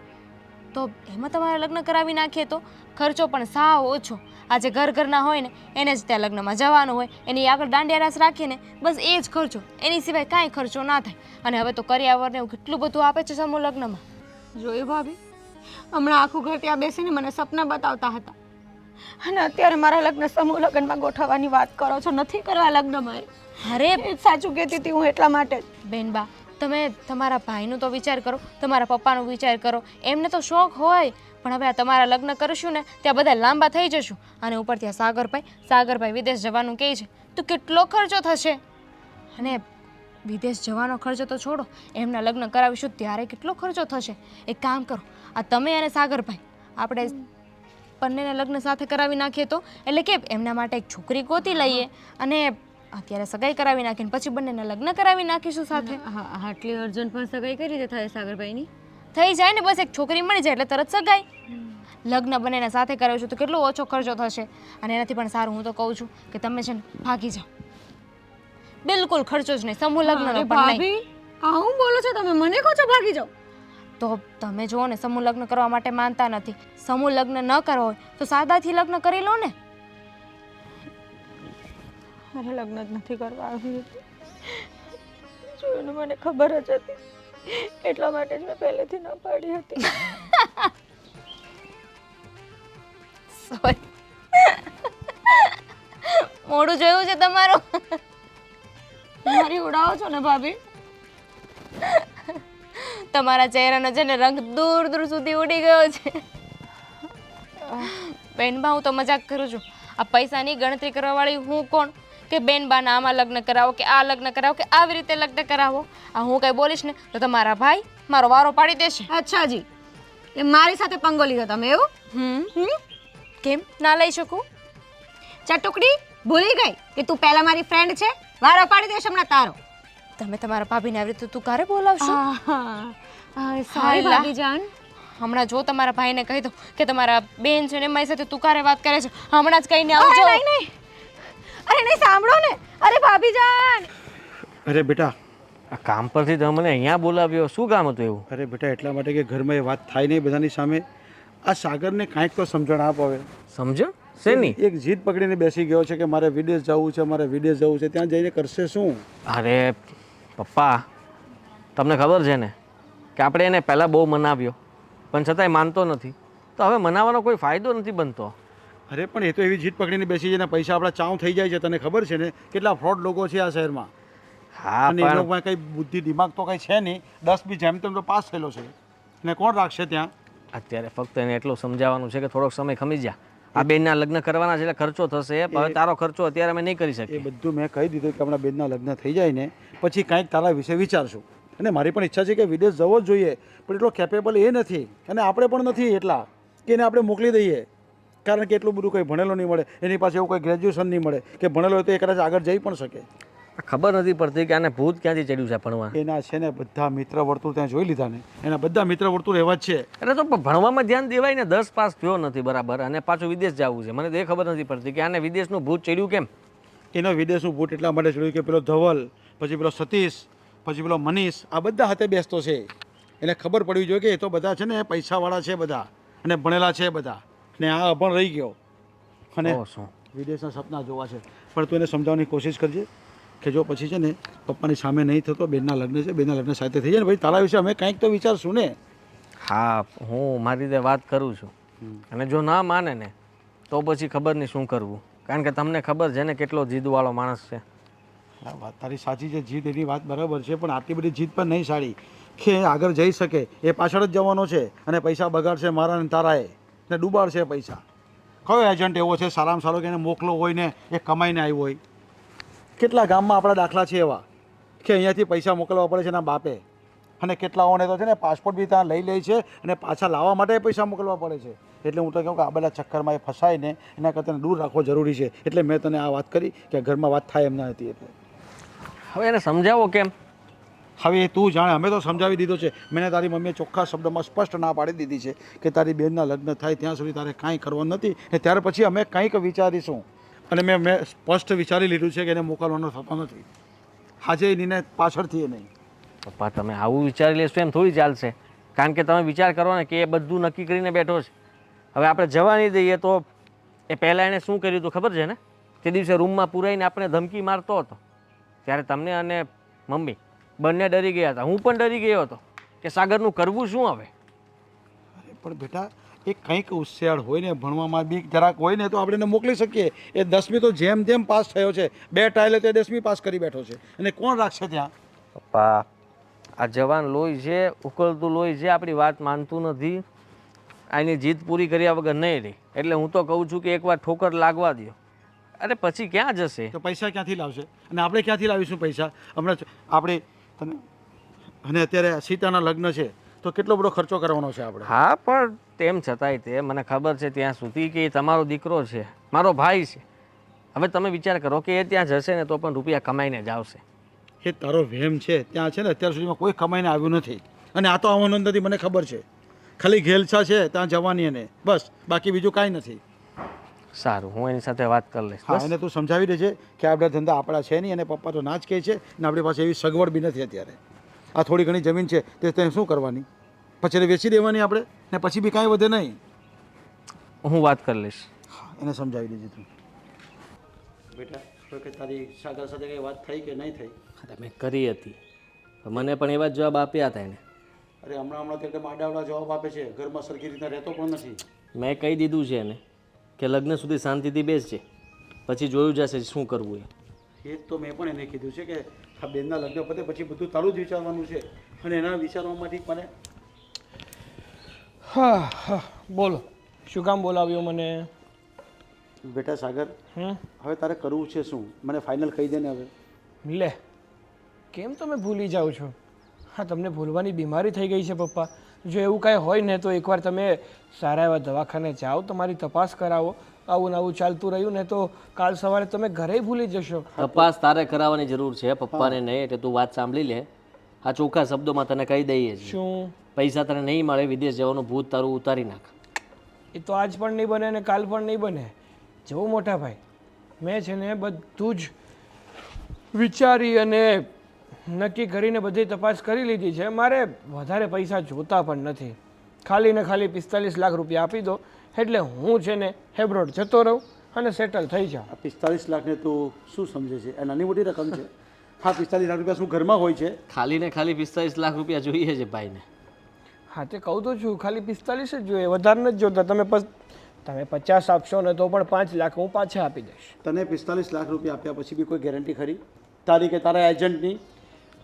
[SPEAKER 5] તો એમાં તમારે લગ્ન કરાવી નાખીએ તો ખર્ચો પણ સાવ ઓછો આજે ઘરના હોય ને એને જ ત્યાં લગ્નમાં જવાનું હોય એની આગળ દાંડિયા રાસ રાખીએ ને બસ એ જ ખર્ચો એની સિવાય કાંઈ ખર્ચો ના થાય અને હવે તો કરિયાવરને એવું કેટલું બધું આપે છે સમૂહ લગ્નમાં
[SPEAKER 1] જોયું ભાભી, હમણાં આખું ઘર ત્યાં બેસીને મને સપના બતાવતા હતા અને અત્યારે મારા લગ્ન સમૂહ લગ્નમાં ગોઠવવાની વાત કરો છો. નથી કરવા લગ્ન મારે.
[SPEAKER 5] અરે
[SPEAKER 1] એ જ સાચું કહેતી હતી હું એટલા માટે જ.
[SPEAKER 5] બેનબા તમે તમારા ભાઈનું તો વિચાર કરો તમારા પપ્પાનો વિચાર કરો એમને તો શોખ હોય પણ હવે આ તમારા લગ્ન કરીશું ને ત્યાં બધા લાંબા થઈ જશું અને ઉપર ત્યાં સાગરભાઈ વિદેશ જવાનું કહે છે તો કેટલો ખર્ચો થશે અને વિદેશ જવાનો ખર્ચો તો છોડો એમના લગ્ન કરાવીશું ત્યારે કેટલો ખર્ચો થશે. એક કામ કરો આ તમે અને સાગરભાઈ આપણે બંનેના લગ્ન સાથે કરાવી નાખીએ તો એટલે કે એમના માટે એક છોકરી ગોતી લઈએ અને અત્યારે સગાઈ કરાવી નાખીને પછી બંનેના લગ્ન કરાવી નાખીશું સાથે.
[SPEAKER 1] આટલી અર્જન્ટમાં સગાઈ કઈ રીતે થાય સાગરભાઈની?
[SPEAKER 5] થઈ જાય ને બસ એક છોકરી મળી જાય એટલે તરત સગાઈ. લગ્ન બંનેના સાથે કરાવીશું તો કેટલો ઓછો ખર્ચો થશે અને એનાથી પણ સારું હું તો કહું છું કે તમે છે ને ભાગી જાઓ બિલકુલ ખર્ચો જ નહીં સમૂહ લગ્નનો પણ નહીં.
[SPEAKER 1] આ હું બોલો છો તમે? મને કહો છો ભાગી જાઓ?
[SPEAKER 5] તો તમે જુઓ ને સમૂહ લગ્ન કરવા માટે માનતા નથી સમૂહ લગ્ન ન કરવા હોય તો સાદાથી લગ્ન કરી લો ને.
[SPEAKER 1] મારે લગ્ન જ નથી કરવા આવી જોયું મને ખબર જ હતી એટલા માટે જ મેં પહેલેથી ના પાડી હતી.
[SPEAKER 5] સોરી મોઢું જોયું છે તમારું
[SPEAKER 1] મારી ઉડાવો છો ને ભાભી?
[SPEAKER 5] તમારા ચહેરાનો છે ને રંગ દૂર દૂર સુધી ઉડી ગયો છે. બેનબા હું તો મજાક કરું છું આ પૈસાની ગણતરી કરવા વાળી હું કોણ કે બેનબાના આમાં લગ્ન કરાવો કે આ લગ્ન કરાવો કે આવી રીતે લગ્ન કરાવો. આ હું કઈ બોલીશ ને તો તમારા ભાઈ મારો વારો પાડી દેશે.
[SPEAKER 1] અચ્છા જી, એ મારી સાથે પંગો લીધો તમે એવું?
[SPEAKER 5] કેમ ના લઈ શકું?
[SPEAKER 1] ચટુકડી ભૂલી ગઈ કે તું પહેલા મારી ફ્રેન્ડ છે? વારો પાડી દેશ હમણાં તારો.
[SPEAKER 5] તમે તમારા ભાભીને આવી રીતે તું ક્યારે બોલાવશો?
[SPEAKER 1] સોરી ભાભી જાન.
[SPEAKER 5] હમણાં જો તમારા ભાઈને કહી દો કે તમારા બેન છે ને મારી સાથે તું ક્યારે વાત કરે છે હમણાં જ કહીને આવજો.
[SPEAKER 1] નહીં અરે નહીં સાંભળો ને. અરે ભાભી જાન.
[SPEAKER 2] અરે બેટા,
[SPEAKER 4] આ કામ પરથી તમે મને અહીંયા બોલાવ્યો શું કામ હતું એવું?
[SPEAKER 2] અરે બેટા એટલા માટે કે ઘરમાં એ વાત થાય નહીં બધાની સામે. આ સાગરને કાંઈક તો સમજણ આપ હવે.
[SPEAKER 4] સમજો શેની?
[SPEAKER 2] એક જીદ પકડીને બેસી ગયો છે કે મારે વિદેશ જવું છે, મારે વિદેશ જવું છે. ત્યાં જઈને કરશે શું?
[SPEAKER 4] અરે પપ્પા તમને ખબર છે ને કે આપણે એને પહેલાં બહુ મનાવ્યો પણ છતાંય માનતો નથી તો હવે મનાવવાનો કોઈ ફાયદો નથી બનતો.
[SPEAKER 2] અરે પણ એ તો એવી જીદ પકડીને બેસી છે ને પૈસા આપણા ચાઉ થઈ જાય છે. તને ખબર છે ને કેટલા ફ્રોડ લોકો છે આ શહેરમાં.
[SPEAKER 4] હા
[SPEAKER 2] અને એ
[SPEAKER 4] પણ
[SPEAKER 2] લોકોમાં કંઈ બુદ્ધિ દિમાગ તો કંઈ છે નહીં. 10 બી જેમ તેમ તો પાસ થયેલો છે અને કોણ રાખશે ત્યાં?
[SPEAKER 4] અત્યારે ફક્ત એને એટલું સમજાવવાનું છે કે થોડોક સમય ખમી જા. આ બેનના લગ્ન કરવાના છે એટલે ખર્ચો થશે પણ હવે તારો ખર્ચો અત્યારે અમે નહીં કરી
[SPEAKER 2] એ
[SPEAKER 4] શકીએ.
[SPEAKER 2] બધું મેં કહી દીધું કે હમણાં બેનના લગ્ન થઈ જાય ને પછી કાંઈક તારા વિશે વિચારશું. અને મારી પણ ઈચ્છા છે કે વિદેશ જવો જ જોઈએ પણ એટલો કેપેબલ એ નથી અને આપણે પણ નથી એટલા કે એને આપણે મોકલી દઈએ. કારણ કે એટલું બધું કંઈ ભણેલો નહીં મળે, એની પાસે એવું કોઈ ગ્રેજ્યુએશન નહીં મળે કે ભણેલો હોય તો એ કદાચ આગળ જઈ પણ શકે.
[SPEAKER 4] ખબર નથી પડતી કે આને ભૂત ક્યાંથી ચડ્યું છે ભણવા.
[SPEAKER 2] એના છે ને બધા મિત્ર વર્તુળ ત્યાં જોઈ લીધા ને એના બધા મિત્ર વર્તુળ એવા જ છે.
[SPEAKER 4] એટલે તો ભણવામાં ધ્યાન દેવાય ને 10 પાસ થયો નથી બરાબર અને પાછું વિદેશ જવું છે. મને તો એ ખબર નથી પડતી કે આને વિદેશનું ભૂત ચડ્યું કેમ.
[SPEAKER 2] એનો વિદેશનું ભૂત એટલા માટે જોયું કે પેલો ધવલ, પછી પેલો સતીશ, પછી પેલો મનીષ આ બધા હાથે બેસતો છે. એને ખબર પડવી જોઈએ કે એ તો બધા છે ને પૈસાવાળા છે બધા અને ભણેલા છે બધા ને આ અભણ રહી ગયો અને
[SPEAKER 4] શું
[SPEAKER 2] વિદેશના સપના જોવા છે. પણ તું એને સમજાવવાની કોશિશ કરજે કે જો પછી છે ને પપ્પાની સામે નહીં થતો, બેનના લગ્ન છે, બેનના લગ્ન સાથે થઈ જાય ને ભાઈ તારા વિશે અમે કંઈક તો વિચારશું ને.
[SPEAKER 4] હા હું મારી રીતે વાત કરું છું અને જો ના માને ને તો પછી ખબર નહીં શું કરવું. કારણ કે તમને ખબર છે ને કેટલો જીદવાળો માણસ છે.
[SPEAKER 2] હા વાત તારી સાચી છે, જીદ એની વાત બરાબર છે પણ આટલી બધી જીદ પણ નહીં સારી કે આગળ જઈ શકે. એ પાછળ જ જવાનો છે અને પૈસા બગાડશે મારા ને તારાએ ને ડૂબાડશે પૈસા. કયો એજન્ટ એવો છે સારામાં સારો કે એને મોકલો હોય ને એ કમાઈને આવ્યો હોય? કેટલા ગામમાં આપણા દાખલા છે એવા કે અહીંયાથી પૈસા મોકલવા પડે છે એના બાપે અને કેટલાઓને તો છે ને પાસપોર્ટ બી ત્યાં લઈ લે છે અને પાછા લાવવા માટે પૈસા મોકલવા પડે છે. એટલે હું તો કહું કે આ બધા ચક્કરમાં એ ફસાઈને એના કરતાં દૂર રાખવો જરૂરી છે. એટલે મેં તને આ વાત કરી કે ઘરમાં વાત થાય એમ ના હતી એટલે.
[SPEAKER 4] હવે એને સમજાવો કેમ?
[SPEAKER 2] હવે એ તું જાણે, અમે તો સમજાવી દીધો છે. મેં તારી મમ્મીએ ચોખ્ખા શબ્દમાં સ્પષ્ટ ના પાડી દીધી છે કે તારી બેનના લગ્ન થાય ત્યાં સુધી તારે કાંઈ કરવાનું નથી, ને ત્યાર પછી અમે કંઈક વિચારીશું. અને મેં સ્પષ્ટ વિચારી લીધું છે કે એને મોકલવાનો થતો નથી. આજે એની પાછળથી એ નહીં.
[SPEAKER 4] પપ્પા તમે આવું વિચારી લેશો એમ થોડી ચાલશે. કારણ કે તમે વિચાર કરો ને કે એ બધું નક્કી કરીને બેઠો છે. હવે આપણે જવા નહીં દઈએ તો એ પહેલાં એણે શું કર્યું હતું ખબર છે ને? તે દિવસે રૂમમાં પુરાઈને આપણે ધમકી મારતો હતો ત્યારે તમને અને મમ્મી બંને ડરી ગયા હતા. હું પણ ડરી ગયો હતો કે સાગરનું કરવું શું હવે.
[SPEAKER 2] અરે પણ બેટા, એ કંઈક હોશિયાર હોય ને, ભણવામાં બી જરાક હોય ને તો આપણે એને મોકલી શકીએ. એ 10મી તો જેમ તેમ પાસ થયો છે, 2 ટ્રાયલે તે 10મી પાસ કરી બેઠો છે, અને કોણ રાખશે ત્યાં?
[SPEAKER 4] પપ્પા આ જવાન લોહી છે, ઉકળતું લોહી છે, આપણી વાત માનતું નથી. આની જીત પૂરી કર્યા વગર નહીં રહી. એટલે હું તો કહું છું કે એકવાર ઠોકર લાગવા દો. અરે પછી ક્યાં જશે?
[SPEAKER 2] તો પૈસા ક્યાંથી લાવશે? અને આપણે ક્યાંથી લાવીશું પૈસા? હમણાં આપણે અને અત્યારે સીતાના લગ્ન છે તો કેટલો બધો ખર્ચો કરવાનો છે આપણે.
[SPEAKER 4] હા પણ તેમ છતાંય તે મને ખબર છે ત્યાં સુધી કે એ તમારો દીકરો છે, મારો ભાઈ છે. હવે તમે વિચાર કરો કે એ ત્યાં જશે ને તો પણ રૂપિયા કમાઈને જ આવશે.
[SPEAKER 2] એ તારો વહેમ છે. ત્યાં છે ને અત્યાર સુધીમાં કોઈ કમાઈને આવ્યું નથી, અને આ તો આવવાનો નથી, મને ખબર છે. ખાલી ઘેલછા છે ત્યાં જવાની, એને બસ, બાકી બીજું કાંઈ નથી.
[SPEAKER 4] સારું, હું એની સાથે વાત કરી લઈશ.
[SPEAKER 2] હા, એને તું સમજાવી દેજે કે આ બધા ધંધા આપણા છે નહીં, અને પપ્પા તો ના જ કહે છે, ને આપણી પાસે એવી સગવડ બી નથી અત્યારે. આ થોડી ઘણી જમીન છે તે તેને શું કરવાની? પછી એને વેચી દેવાની આપણે, ને પછી બી કાંઈ વધે નહીં.
[SPEAKER 4] હું વાત કરી લઈશ.
[SPEAKER 2] હા, એને સમજાવી દેજે તું. બેટા, કે તારી સાગર સાથે કંઈ વાત થઈ કે નહીં થઈ?
[SPEAKER 4] અરે મેં કરી હતી, મને પણ એવા જ જવાબ આપ્યા હતા એને.
[SPEAKER 2] અરે હમણાં તો એકદમ આડાવડા જવાબ આપે છે, ઘરમાં સરખી રીતના રહેતો પણ નથી.
[SPEAKER 4] મેં કહી દીધું છે એને કે લગ્ન સુધી શાંતિથી બેસજે, પછી જોયું જશે શું કરવું એ.
[SPEAKER 2] એ જ તો મેં પણ એને કીધું છે કે આ બેનના લગ્ન પતે પછી બધું તારું જ વિચારવાનું છે, અને એના વિચારવામાંથી મને
[SPEAKER 6] હા હા, બોલો શું કામ બોલાવ્યો મને?
[SPEAKER 2] બેટા સાગર, હવે તારે કરવું છે શું? મને ફાઇનલ કહી દે ને હવે.
[SPEAKER 6] લે, કેમ તમે ભૂલી જાઓ છો? હા, તમને ભૂલવાની બીમારી થઈ ગઈ છે પપ્પા. જો એવું કાંઈ હોય ને તો એકવાર તમે સારા એવા દવાખાને જાઓ, તમારી તપાસ કરાવો. આવું ને આવું ચાલતું રહ્યું ને તો કાલ સવારે તમે ઘરે ભૂલી જશો.
[SPEAKER 4] તપાસ તારે કરાવવાની જરૂર છે, પપ્પાને નહીં. એટલે તું વાત સાંભળી લે. આ ચોખ્ખા શબ્દોમાં તને કહી દઈએ છીએ.
[SPEAKER 6] શું?
[SPEAKER 4] પૈસા તને નહીં મળે, વિદેશ જવાનું ભૂત તારું ઉતારી નાખ.
[SPEAKER 6] એ તો આજ પણ નહીં બને ને કાલ પણ નહીં બને. જવો મોટા ભાઈ, મેં છે ને બધું જ વિચારી અને નક્કી કરીને બધી તપાસ કરી લીધી છે. મારે વધારે પૈસા જોતા પણ નથી. ખાલી ને ખાલી 45 લાખ રૂપિયા આપી દો એટલે હું છે ને હેબ્રોડ જતો રહું અને સેટલ થઈ જાઉં.
[SPEAKER 2] આ 45 લાખને તું શું સમજે છે? એ નાની મોટી રકમ છે? હા, 45 લાખ રૂપિયા શું ઘરમાં હોય છે?
[SPEAKER 4] ખાલી ને ખાલી 45 લાખ રૂપિયા જોઈએ છે ભાઈને.
[SPEAKER 6] હા, તે કહું તો છું, ખાલી 45 જ જોઈએ, વધારે નથી જોતા. તમે 50 આપશો ને તો પણ 5 લાખ હું પાછા આપી દઈશ.
[SPEAKER 2] તને 45 લાખ રૂપિયા આપ્યા પછી બી કોઈ ગેરંટી ખરી તારી કે તારા એજન્ટની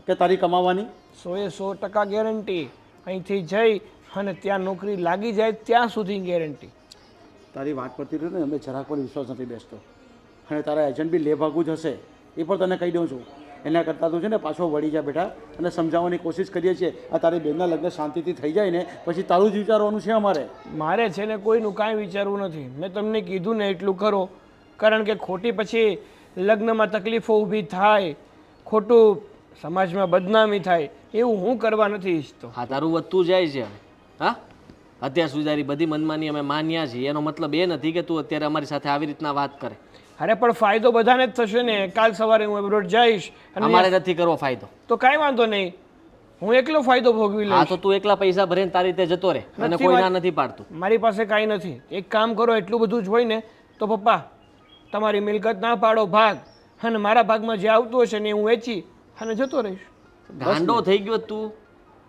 [SPEAKER 2] કે તારી કમાવાની?
[SPEAKER 6] 100% ગેરંટી. અહીંથી જઈ અને ત્યાં નોકરી લાગી જાય ત્યાં સુધી ગેરંટી.
[SPEAKER 2] તારી વાત પરથી રહ્યો ને અમે જરાક પણ વિશ્વાસ નથી બેસતો, અને તારા એજન્ટ બી લેભાગું જ હશે, એ પણ તને કહી દઉં છું. એના કરતાં તું છે ને પાછો વળી જા બેટા, અને સમજાવવાની કોશિશ કરીએ છીએ. આ તારી બેનના લગ્ન શાંતિથી થઈ જાય ને પછી તારું જ વિચારવાનું છે અમારે.
[SPEAKER 6] મારે છે ને કોઈનું કાંઈ વિચારવું નથી. મેં તમને કીધું ને એટલું કરો, કારણ કે ખોટી પછી લગ્નમાં તકલીફો ઊભી થાય, ખોટું સમાજમાં બદનામી થાય, એવું હું કરવા નથી ઈચ્છતો.
[SPEAKER 4] હા, તારું વધતું જાય છે. હા, અત્યાર સુધી તારી બધી મનમાની અમે માન્યા છીએ. એનો મતલબ એ નથી કે તું અત્યારે અમારી સાથે આવી રીતના વાત કરે.
[SPEAKER 6] અરે પણ ફાયદો બધાને જ થશે ને. કાલ સવારે હું એબ્રોડ જઈશ અને
[SPEAKER 4] અમારે નથી કરવો ફાયદો.
[SPEAKER 6] તો કાંઈ વાંધો નહીં, હું એકલો ફાયદો ભોગવી
[SPEAKER 4] હા,
[SPEAKER 6] લઈશ.
[SPEAKER 4] તો તું એકલા પૈસા ભરીને તારી રીતે જતો રહે, અને
[SPEAKER 6] નથી
[SPEAKER 4] કોઈ
[SPEAKER 6] વાત.
[SPEAKER 4] ના નથી પાડતું.
[SPEAKER 6] મારી પાસે કાંઈ નથી. એક કામ કરો, એટલું બધું જ હોય ને તો પપ્પા તમારી મિલકત ના પાડો ભાગ, અને મારા ભાગમાં જે આવતું હશે ને હું વેચી અને જતો રહીશ.
[SPEAKER 4] ગાંડો થઈ ગયો તું.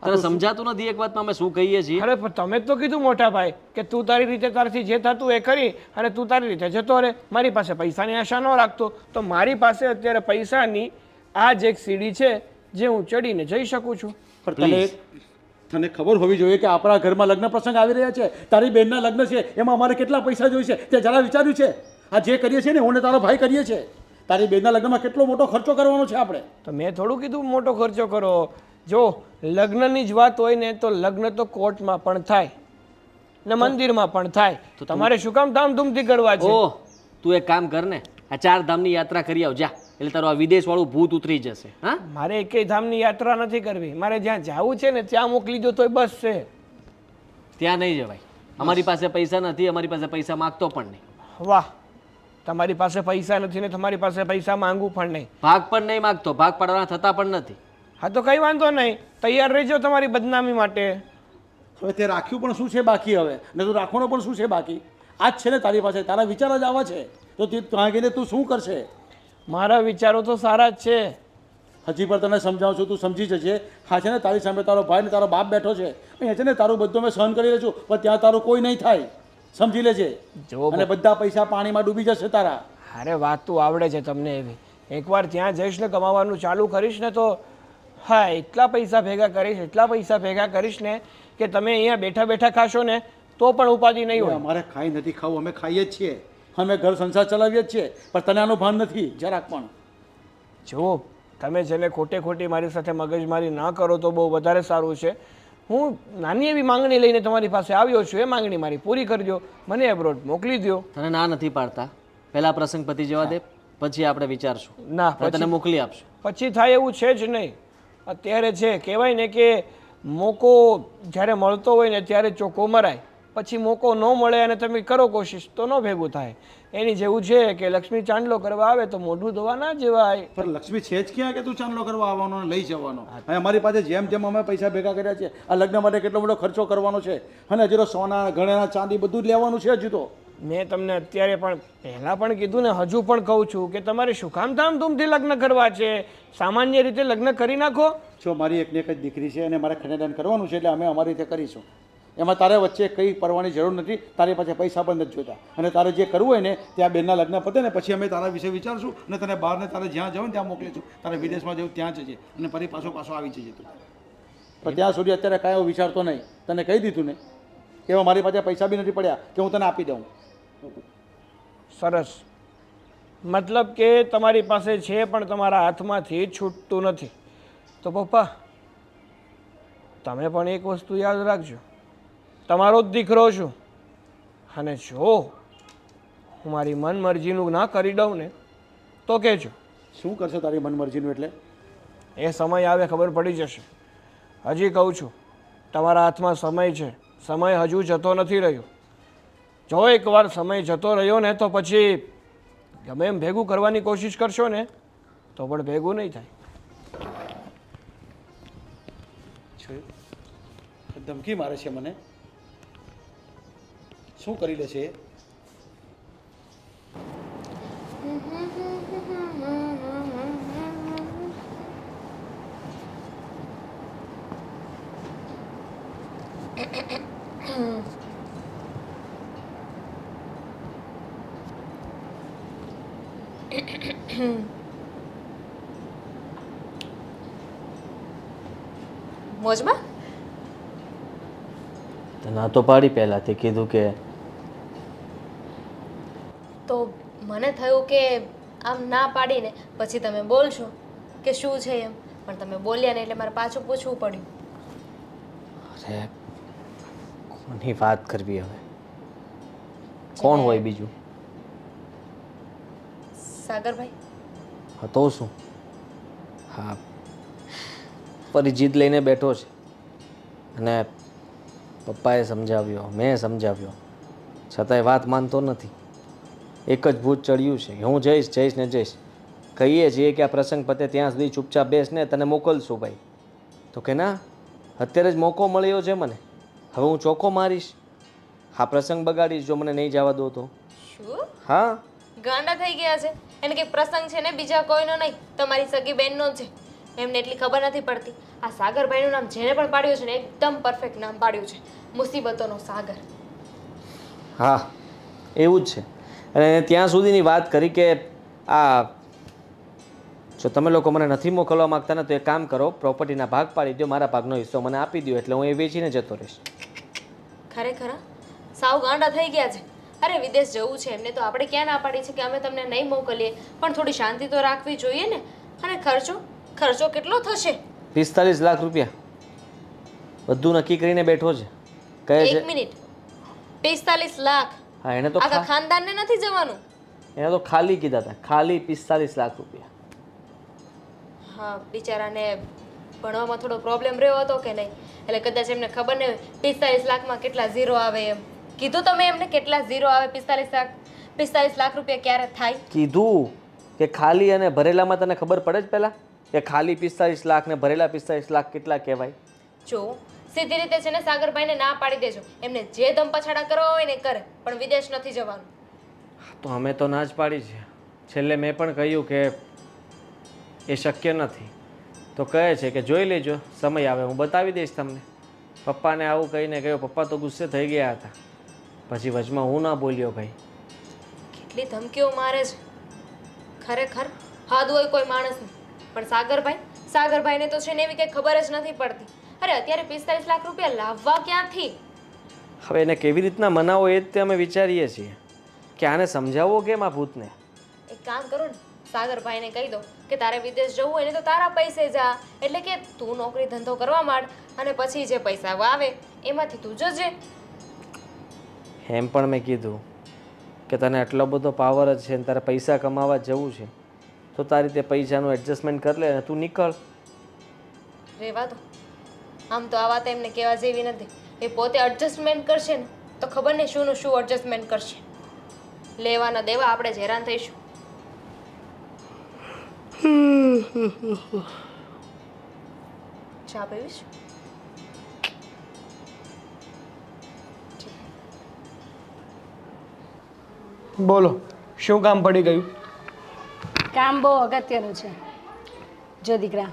[SPEAKER 4] તને સમજાતું નથી એક વાતમાં અમે શું કહીએ છીએ?
[SPEAKER 6] અરે પણ તમે જ તો કીધું મોટા ભાઈ કે તું તારી રીતે તારથી જે થતું એ કરી અને તું તારી રીતે જતો રહે. મારી પાસે પૈસાની આશા ન રાખતો. તો મારી પાસે અત્યારે પૈસાની આ જ એક સીડી છે જે હું ચડીને જઈ શકું છું.
[SPEAKER 2] પણ તને ખબર હોવી જોઈએ કે આપણા ઘરમાં લગ્ન પ્રસંગ આવી રહ્યા છે. તારી બેનના લગ્ન છે, એમાં અમારે કેટલા પૈસા જોઈશે તે જરા વિચાર્યું છે? આ જે કરીએ છીએ ને હું ને તારો ભાઈ કરીએ છીએ, તારી બેનના લગ્નમાં કેટલો મોટો ખર્ચો કરવાનો છે આપણે.
[SPEAKER 6] તો મેં થોડું કીધું મોટો ખર્ચો કરો. જો લગ્નની જ વાત હોય ને તો લગ્ન તો કોર્ટમાં પણ થાય ને મંદિરમાં પણ થાય. તમારે શું કામ ધામધૂમથી કરવા છે?
[SPEAKER 4] ઓહ, તું એક કામ કર ને, આ 4 ધામની યાત્રા કરી આવ જા. એટલે તારું આ વિદેશવાળું ભૂત ઉતરી જશે હા
[SPEAKER 6] મારે એકેય ધામની યાત્રા નથી કરવી. મારે જ્યાં જવું છે ને ત્યાં મોકલી દો તોય બસ છે.
[SPEAKER 4] ત્યાં નહીં જવાય અમારી પાસે પૈસા નથી અમારી પાસે પૈસા માગતો પણ નહીં
[SPEAKER 6] વાહ, તમારી પાસે પૈસા નથી ને તમારી પાસે પૈસા માંગવું પણ નહીં.
[SPEAKER 4] ભાગ પણ નહીં માગતો ભાગ પાડવાના થતા પણ નથી
[SPEAKER 6] હા તો કંઈ વાંધો નહીં, તૈયાર રહેજો તમારી બદનામી માટે.
[SPEAKER 2] હવે તે રાખ્યું પણ શું છે બાકી હવે ને તું રાખવાનો પણ શું છે બાકી? આ જ છે ને તારી પાસે, તારા વિચાર જ આવા છે તો તે ત્યાં ગઈને તું શું કરશે?
[SPEAKER 6] મારા વિચારો તો સારા જ છે.
[SPEAKER 2] હજી પણ તને સમજાવું છું, તું સમજી જજે. હા છે ને તારી સામે તારો ભાઈ ને તારો બાપ બેઠો છે, અહીંયા છે ને તારું બધું મેં સહન કરી રહ્યો છું, પણ ત્યાં તારું કોઈ નહીં થાય, સમજી લેજે.
[SPEAKER 6] જો
[SPEAKER 2] અને બધા પૈસા પાણીમાં ડૂબી જશે તારા.
[SPEAKER 6] અરે વાત તું આવડે છે તમને એવી. એકવાર ત્યાં જઈશ ને કમાવાનું ચાલુ કરીશ ને તો હા એટલા પૈસા ભેગા કરીશ, એટલા પૈસા ભેગા કરીશ ને કે તમે અહીંયા બેઠા બેઠા ખાશો ને તો પણ ઉપાધિ નહીં હોય.
[SPEAKER 2] અમારે ખાઈ નથી ખાવું, અમે ખાઈએ જ છીએ, અમે ઘર સંસાર ચલાવીએ જ છીએ, પણ તને આનું ભાન નથી જરાક પણ.
[SPEAKER 6] જો તમે જેને ખોટે ખોટી મારી સાથે મગજમારી ના કરો તો બહુ વધારે સારું છે. હું નાની એવી માંગણી લઈને તમારી પાસે આવ્યો છું, એ માંગણી મારી પૂરી કરજો, મને એબ્રોડ મોકલી દો.
[SPEAKER 4] તને ના નથી પાડતા પહેલા પ્રસંગ પતી જવા દે પછી આપણે વિચારશું
[SPEAKER 6] ના
[SPEAKER 4] આપણે તને મોકલી આપશું
[SPEAKER 6] પછી થાય એવું છે જ નહીં. અત્યારે છે કહેવાય ને કે મોકો જ્યારે મળતો હોય ને ત્યારે ચોખ્ખો મરાય, પછી મોકો ન મળે અને તમે કરો કોશિશ તો ન ભેગું થાય. એની જેવું છે કે લક્ષ્મી ચાંદલો કરવા આવે તો મોઢું ધોવા ના જવાય.
[SPEAKER 2] પણ લક્ષ્મી છે જ ક્યાં કે તું ચાંદલો કરવા આવવાનો અને લઈ જવાનો? અને અમારી પાસે જેમ જેમ અમે પૈસા ભેગા કર્યા છે, આ લગ્ન માટે કેટલો બધો ખર્ચો કરવાનો છે, અને હજી તો સોના ગણેના ચાંદી બધું જ લેવાનું છે હજુ તો.
[SPEAKER 6] મેં તમને અત્યારે પણ પહેલાં પણ કીધું ને હજુ પણ કહું છું કે તમારે શું કામ ધામધૂમથી લગ્ન કરવા છે? સામાન્ય રીતે લગ્ન કરી નાખો.
[SPEAKER 2] જો મારી એકને એક જ દીકરી છે અને મારે કન્યાદાન કરવાનું છે, એટલે અમે અમારી રીતે કરીશું. એમાં તારે વચ્ચે કંઈ પડવાની જરૂર નથી, તારી પાસે પૈસા પણ નથી જોઈતા, અને તારે જે કરવું હોય ને ત્યાં બેનના લગ્ન પતે ને પછી અમે તારા વિશે વિચારશું અને તને બહારને તારે જ્યાં જવું ને ત્યાં મોકલીશું. તારે વિદેશમાં જવું ત્યાં જજે અને ફરી પાછો આવી જજે તું. પણ ત્યાં સુધી અત્યારે કાંઈ એવું વિચારતો નહીં. તને કહી દીધું ને કે હવે મારી પાસે પૈસા બી નથી પડ્યા કે હું તને આપી દઉં.
[SPEAKER 6] સરસ, મતલબ કે તમારી પાસે છે પણ તમારા હાથમાંથી છૂટતું નથી. તો પપ્પા તમે પણ એક વસ્તુ યાદ રાખજો, તમારો જ દીકરો છું, અને જો હું મારી મન મરજીનું ના કરી દઉં ને તો કહેજો.
[SPEAKER 2] શું કરશે તારી મનમરજીનું? એટલે
[SPEAKER 6] એ સમય આવે ખબર પડી જશે. હજી કહું છું તમારા હાથમાં સમય છે, સમય હજુ જતો નથી રહ્યો. જો એકવાર સમય જતો રહ્યો ને તો પછી ગમે એમ ભેગું કરવાની કોશિશ કરશો ને તો પણ ભેગું નહીં થાય.
[SPEAKER 2] ધમકી મારે છે મને. શું કરી લે છે?
[SPEAKER 5] મોજમાં
[SPEAKER 4] તને ના તો પાડી પહેલાંથી કીધું કે
[SPEAKER 5] તો મને થયું કે આમ ના પાડીને પછી તમે બોલશો કે શું છે એમ, પણ તમે બોલ્યા ને એટલે મારે પાછું પૂછવું પડ્યું.
[SPEAKER 4] અરે કોની વાત કરવી હવે? કોણ હોય બીજું?
[SPEAKER 5] સાગરભાઈ.
[SPEAKER 4] હા તો શું? હા ફરી જીદ લઈને બેઠો છે, અને પપ્પાએ સમજાવ્યો, મેં સમજાવ્યો, છતાંય વાત માનતો નથી. એક જ ભૂત ચડ્યું છે કે હું જઈશ ને જઈશ. કહીએ છીએ કે આ પ્રસંગ પતે ત્યાં સુધી ચૂપચાપ બેસ ને તને મોકલશું ભાઈ, તો કે ના અત્યારે જ મોકો મળ્યો છે મને, હવે હું ચોખ્ખો મારીશ, હા પ્રસંગ બગાડીશ જો મને નહીં જવા દો તો.
[SPEAKER 5] શું
[SPEAKER 4] હા
[SPEAKER 5] ગાંડા થઈ ગયા છે? એને કે પ્રસંગ છે ને બીજા કોઈનો નહીં, તમારી સગી બહેનનો જ છે. એમને એટલી ખબર નથી પડતી. આ સાગરભાઈનું નામ જેને પણ પાડ્યું છે ને એકદમ પરફેક્ટ નામ પાડ્યું છે, મુસીબતોનો સાગર.
[SPEAKER 4] હા એવું જ છે. અને ત્યાં સુધીની વાત કરી કે આ જો તમે લોકો મને નથી મોકલવા માગતા ને તો એક કામ કરો, પ્રોપર્ટીના ભાગ પાડી દો, મારા ભાગનો હિસ્સો મને આપી દો એટલે હું એ વેચીને જતો રહીશ.
[SPEAKER 5] ખરેખર સાવ ગાંડા થઈ ગયા છે. અરે વિદેશ જવું છે એમને તો આપણે ક્યાં ના પાડી છે કે અમે તમને નહીં મોકલીએ, પણ થોડી શાંતિ તો રાખવી જોઈએ ને. અને ખર્ચો કેટલો થશે?
[SPEAKER 4] 45 લાખ રૂપિયા બધું નક્કી કરીને બેઠો છે. કહે છે
[SPEAKER 5] એક મિનિટ, 45 લાખ?
[SPEAKER 4] હા એને તો
[SPEAKER 5] આખા ખાનદાનને નથી જવાનું?
[SPEAKER 4] એને તો ખાલી કીધા હતા, ખાલી 45 લાખ રૂપિયા.
[SPEAKER 5] હા બિચારાને ભણવામાં થોડો પ્રોબ્લેમ રહ્યો હતો કે નહીં, એટલે કદાચ એમને ખબર નહીં 45 લાખમાં કેટલા ઝીરો આવે એમ. કીધું તમે એમને કેટલા ઝીરો આવે? 45 લાખ રૂપિયા ક્યારે થાય?
[SPEAKER 4] કીધું કે ખાલી અને ભરેલામાં તને ખબર પડે જ પહેલાં કે ખાલી 45 લાખ ને ભરેલા 45 લાખ કેટલા કહેવાય?
[SPEAKER 5] જો સીધી રીતે છે ને સાગરભાઈને ના પાડી દેજો. એમને જે ધમ પછાડા કરવા હોય ને એ કરે, પણ વિદેશ નથી જવાનું.
[SPEAKER 4] તો અમે તો ના જ પાડી છે. છેલ્લે મેં પણ કહ્યું કે એ શક્ય નથી. તો કહે છે કે જોઈ લેજો, સમય આવે હું બતાવી દઈશ તમને. પપ્પાને આવું કહીને ગયો, પપ્પા તો ગુસ્સે થઈ ગયા હતા. પછી વચમાં હું ના બોલ્યો ભાઈ.
[SPEAKER 5] કેટલી ધમકીઓ મારે છે ખરેખર, હાદ હોય કોઈ માણસની. પણ સાગરભાઈને તો છે ને એવી કંઈ ખબર જ નથી પડતી. અરે અત્યારે 45 લાખ રૂપિયા લાવવા ક્યાંથી?
[SPEAKER 4] હવે એને કેવી રીતના મનાવો એ જ તે અમે વિચારીએ છીએ કે આને સમજાવવો કેમ આ ભૂતને.
[SPEAKER 5] એક કામ કરો ને, સાગરભાઈને કહી દો કે તારે વિદેશ જવું હોય ને તો તારા પૈસે જા, એટલે કે તું નોકરી ધંધો કરવા માંડ અને પછી જે પૈસા આવે એમાંથી તું જજે.
[SPEAKER 4] એમ પણ મેં કીધું કે તને આટલો બધો પાવર જ છે ને તારે પૈસા કમાવા જવું છે તો તારી રીતે પૈસાનું એડજસ્ટમેન્ટ કરી લે અને તું નીકળ.
[SPEAKER 5] રહેવા દો. આમ તો આ વાત એમને કહેવા જેવી નથી. એ પોતે એડજસ્ટમેન્ટ કરશે ને તો ખબર નહીં શુંનું શું એડજસ્ટમેન્ટ કરશે. લેવાના દેવા આપણે જ હેરાન થઈશું. ચા પીવીશ?
[SPEAKER 6] બોલો, શું કામ પડી ગયું?
[SPEAKER 1] કામ બહુ અગત્યનું છે. જો દીકરા,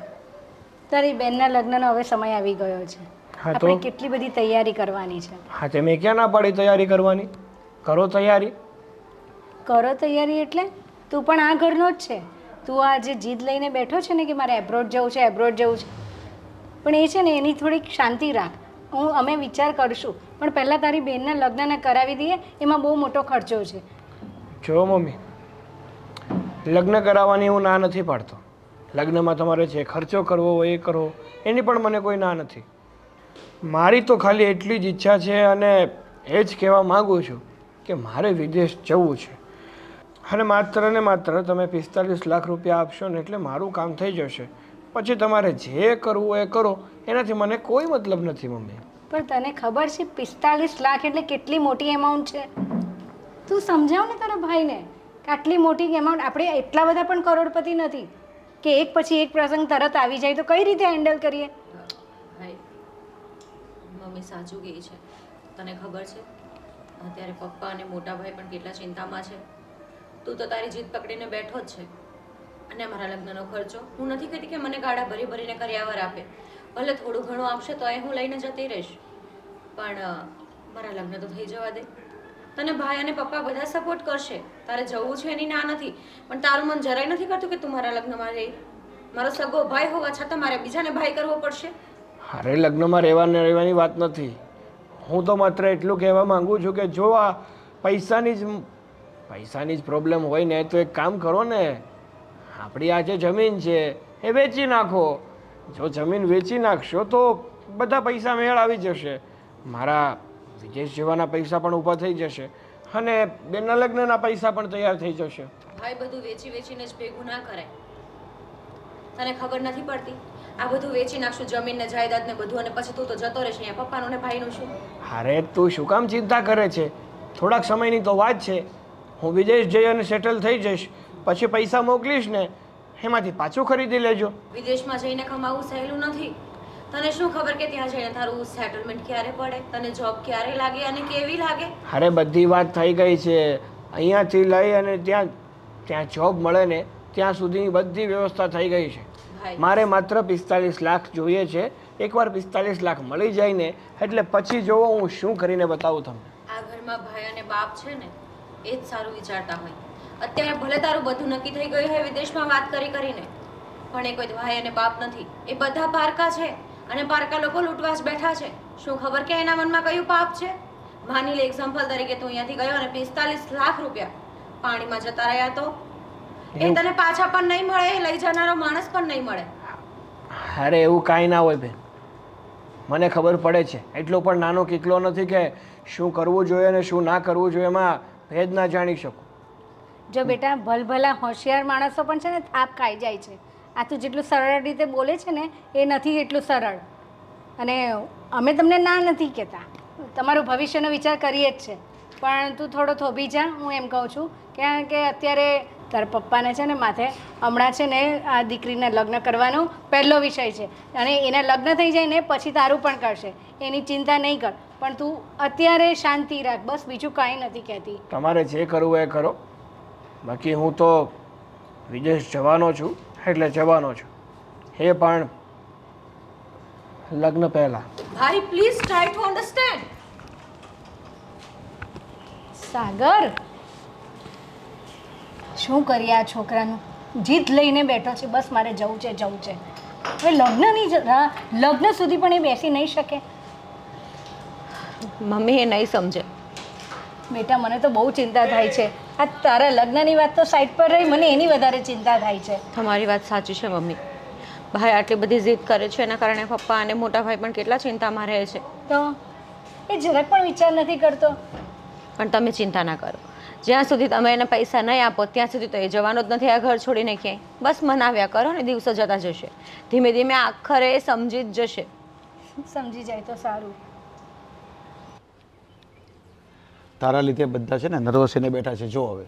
[SPEAKER 1] તારી બેનના લગ્નનો હવે સમય આવી ગયો છે.
[SPEAKER 6] હા તો?
[SPEAKER 1] આપણે કેટલી બધી તૈયારી કરવાની છે.
[SPEAKER 6] હા તે મેં ક્યાં ના પાડી તૈયારી કરવાની? કરો તૈયારી.
[SPEAKER 1] કરો તૈયારી એટલે તું પણ આ ઘરનો જ છે. તું આ જે જીદ લઈને બેઠો છે ને કે મારે એબ્રોડ જવું છે, એબ્રોડ જવું છે, પણ એ છે ને એની થોડીક શાંતિ રાખ. અમે વિચાર કરશું, પણ પહેલાં તારી બેનના લગ્નને કરાવી દઈએ. એમાં બહુ મોટો ખર્ચો છે.
[SPEAKER 6] જો મમ્મી, લગ્ન કરાવવાની હું ના નથી પાડતો. લગ્નમાં તમારે જે ખર્ચો કરવો હોય એ કરો, એની પણ મને કોઈ ના નથી. મારી તો ખાલી એટલી જ ઈચ્છા છે અને એ જ કહેવા માગું છું કે મારે વિદેશ જવું છે. અને માત્ર ને માત્ર તમે 45 લાખ રૂપિયા આપશો ને એટલે મારું કામ થઈ જશે. પછી તમારે જે કરવું એ કરો, એનાથી મને કોઈ મતલબ નથી મમ્મી.
[SPEAKER 1] પણ તને ખબર છે 45 લાખ એટલે કેટલી મોટી એમાઉન્ટ છે? તું સમજાવ ને તારા ભાઈને કે આટલી મોટી એમાઉન્ટ. આપણે એટલા બધા પણ કરોડપતિ નથી કે એક પછી એક પ્રસંગ તરત આવી જાય તો કઈ રીતે હેન્ડલ કરીએ?
[SPEAKER 3] ભાઈ, મમ્મી સાચું કહે છે. તને ખબર છે અત્યારે પપ્પા અને મોટા ભાઈ પણ કેટલા ચિંતામાં છે. તું તો તારી જીદ પકડીને બેઠો જ છે. અને મારા લગ્નનો ખર્ચો હું નથી કહેતી કે મને ગાડા ભરી ભરીને કર્યાવર આપે. ભલે થોડું ઘણું આપશે તો એ હું લઈને જતી રહીશ, પણ મારા લગ્ન તો થઈ જવા દે. તને ભાઈ અને પપ્પા બધા સપોર્ટ કરશે. તારે જવું છે એની ના નથી, પણ તારું મન જરાય નથી કરતું કે તું મારા લગ્નમાં રહી. મારો સગો ભાઈ હોવા છતાં મારે બીજાને ભાઈ કરવો પડશે.
[SPEAKER 6] અરે લગ્નમાં રહેવાની વાત નથી. હું તો માત્ર એટલું કહેવા માંગુ છું કે જો આ પૈસાની જ પ્રોબ્લેમ હોય ને તો એક કામ કરો ને, આપણી આ જે જમીન છે એ વેચી નાખો. જો જમીન વેચી નાખશો તો બધા પૈસા મેળ આવી જશે. મારા વિદેશ જવાના પૈસા પણ ઊભા થઈ જશે અને બેનના લગ્નના પૈસા પણ તૈયાર થઈ જશે.
[SPEAKER 3] ભાઈ બધું વેચી વેચીને જ ભેગું ના કરાય. તને ખબર નથી પડતી? આ બધું વેચી નાખશું, જમીન ને જાયદાદ ને બધું, અને પછી તું તો જતો રહેશે. અહીંયા પપ્પાનું ને ભાઈનું શું?
[SPEAKER 6] અરે તું શું કામ ચિંતા કરે છે? થોડાક સમયની તો વાત છે. હું વિદેશ જઈ અને સેટલ થઈ જઈશ, પછી પૈસા મોકલીશ ને એમાંથી પાછું ખરીદી લેજો.
[SPEAKER 3] વિદેશમાં જઈને કમાવું સહેલું નથી. તને શું ખબર કે ત્યાં જઈને તારું સેટલમેન્ટ ક્યારે પડે, તને જોબ ક્યારે લાગે અને કેવી લાગે?
[SPEAKER 6] અરે બધી વાત થઈ ગઈ છે. અહીંયાથી લઈ અને ત્યાં જોબ મળે ને ત્યાં સુધીની બધી વ્યવસ્થા થઈ ગઈ છે.
[SPEAKER 3] ભાઈ,
[SPEAKER 6] મારે માત્ર 45 લાખ જોઈએ છે. એકવાર 45 લાખ મળી જાય ને એટલે પછી જોવો હું શું કરીને બતાવું તમને.
[SPEAKER 3] આ ઘરમાં ભાઈ અને બાપ છે ને એ જ સારું વિચારતા હોય. અત્યારે ભલે તારું બધું નક્કી થઈ ગયું હોય વિદેશમાં વાત કરીને, પણ એ કોઈ ભાઈ અને બાપ નથી. એ બધા પારકા છે અને પારકા લોકો લૂંટવા જ બેઠા છે. શું ખબર કે એના મનમાં કયું પાપ છે? માની લે એક્ઝામ્પલ તરીકે તું અહીંયાથી ગયો અને 45 લાખ રૂપિયા પાણીમાં જતા રહ્યા તો એ તને પાછા પણ નહીં મળે, એ લઈ જનારો માણસ પણ નહીં મળે.
[SPEAKER 6] અરે એવું કાંઈ ના હોય બેન, મને ખબર પડે છે. એટલો પણ નાનો કિકલો નથી કે શું કરવું જોઈએ અને શું ના કરવું જોઈએ એમાં ભેદ ના જાણી શકું.
[SPEAKER 1] જો બેટા, ભલભલા હોશિયાર માણસો પણ છે ને થાપ ખાઈ જાય છે. આ તું જેટલું સરળ રીતે બોલે છે ને એ નથી એટલું સરળ. અને અમે તમને ના નથી કહેતા, તમારું ભવિષ્યનો વિચાર કરીએ જ છે, પણ તું થોડો થોભી જા, હું એમ કહું છું. કારણ કે અત્યારે તારા પપ્પાને છે ને માથે હમણાં છે ને આ દીકરીને લગ્ન કરવાનો પહેલો વિષય છે, અને એના લગ્ન થઈ જાય ને પછી તારું પણ કરશે, એની ચિંતા નહીં કર. પણ તું અત્યારે શાંતિ રાખ, બસ બીજું કાંઈ નથી કહેતી.
[SPEAKER 6] તમારે જે કરવું એ કરો, બાકી હું તો વિદેશ જવાનો છું એટલે જવાનો છું, એ પણ લગ્ન પહેલાં.
[SPEAKER 3] ભાઈ પ્લીઝ ટ્રાય ટુ અન્ડરસ્ટેન્ડ.
[SPEAKER 1] સાગર, શું કરીએ આ છોકરાનું? જીદ લઈને બેઠો છે, બસ મારે જવું છે જવું છે. હવે લગ્ન સુધી પણ એ બેસી નહીં શકે.
[SPEAKER 3] મમ્મી એ નહીં સમજે.
[SPEAKER 1] બેટા, મને તો બહુ ચિંતા થાય છે. આ તારા લગ્નની વાત તો સાઈડ પર રહી, મને એની વધારે ચિંતા થાય છે.
[SPEAKER 3] તમારી વાત સાચી છે મમ્મી. ભાઈ આટલી બધી જીદ કરે છે, એના કારણે પપ્પા અને મોટા ભાઈ પણ કેટલા ચિંતામાં રહે છે.
[SPEAKER 1] તો એ જરાક પણ વિચાર નથી કરતો.
[SPEAKER 3] પણ તમે ચિંતા ના કરો, જ્યાં સુધી તમે એને પૈસા નહીં આપો ત્યાં સુધી તો એ જવાનો જ નથી આ ઘર છોડીને ક્યાંય. બસ મનાવ્યા કરો ને દિવસો જતા જશે. ધીમે ધીમે આખરે એ સમજી જ જશે.
[SPEAKER 1] સમજી જાય તો સારું.
[SPEAKER 2] તારા લીધે બધા છે ને નર્વસ થઈને બેઠા છે. જો હવે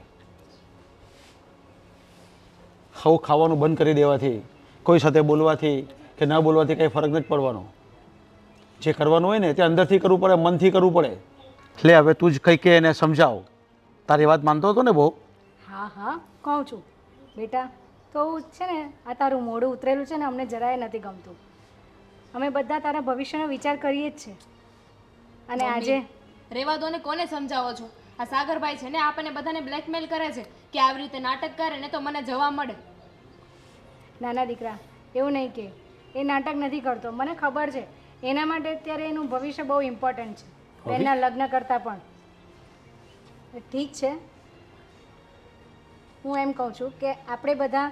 [SPEAKER 2] ખાવાનું બંધ કરી દેવાથી, કોઈ સાથે બોલવાથી કે ના બોલવાથી કંઈ ફરક નથી પડવાનો. જે કરવાનું હોય ને તે અંદરથી કરવું પડે, મનથી કરવું પડે. એટલે હવે તું જ કંઈ કે એને સમજાવ. તારી વાત માનતો હતો ને બહુ?
[SPEAKER 1] હા હા, કહું છું બેટા. તો છે ને આ તારું મોઢું ઉતરેલું છે ને અમને જરાય નથી ગમતું. અમે બધા તારા ભવિષ્યનો વિચાર કરીએ જ છે. અને આજે
[SPEAKER 5] રેવા દો ને, કોને સમજાવો છો? આ સાગરભાઈ છે ને આપણને બધાને બ્લેકમેલ કરે છે કે આવી રીતે નાટક કરે ને તો મને જવા મળે.
[SPEAKER 1] નાના દીકરા, એવું નહીં કે એ નાટક નથી કરતો, મને ખબર છે. એના માટે અત્યારે એનું ભવિષ્ય બહુ ઇમ્પોર્ટન્ટ છે, એના લગ્ન કરતાં પણ. ઠીક છે, હું એમ કહું છું કે આપણે બધા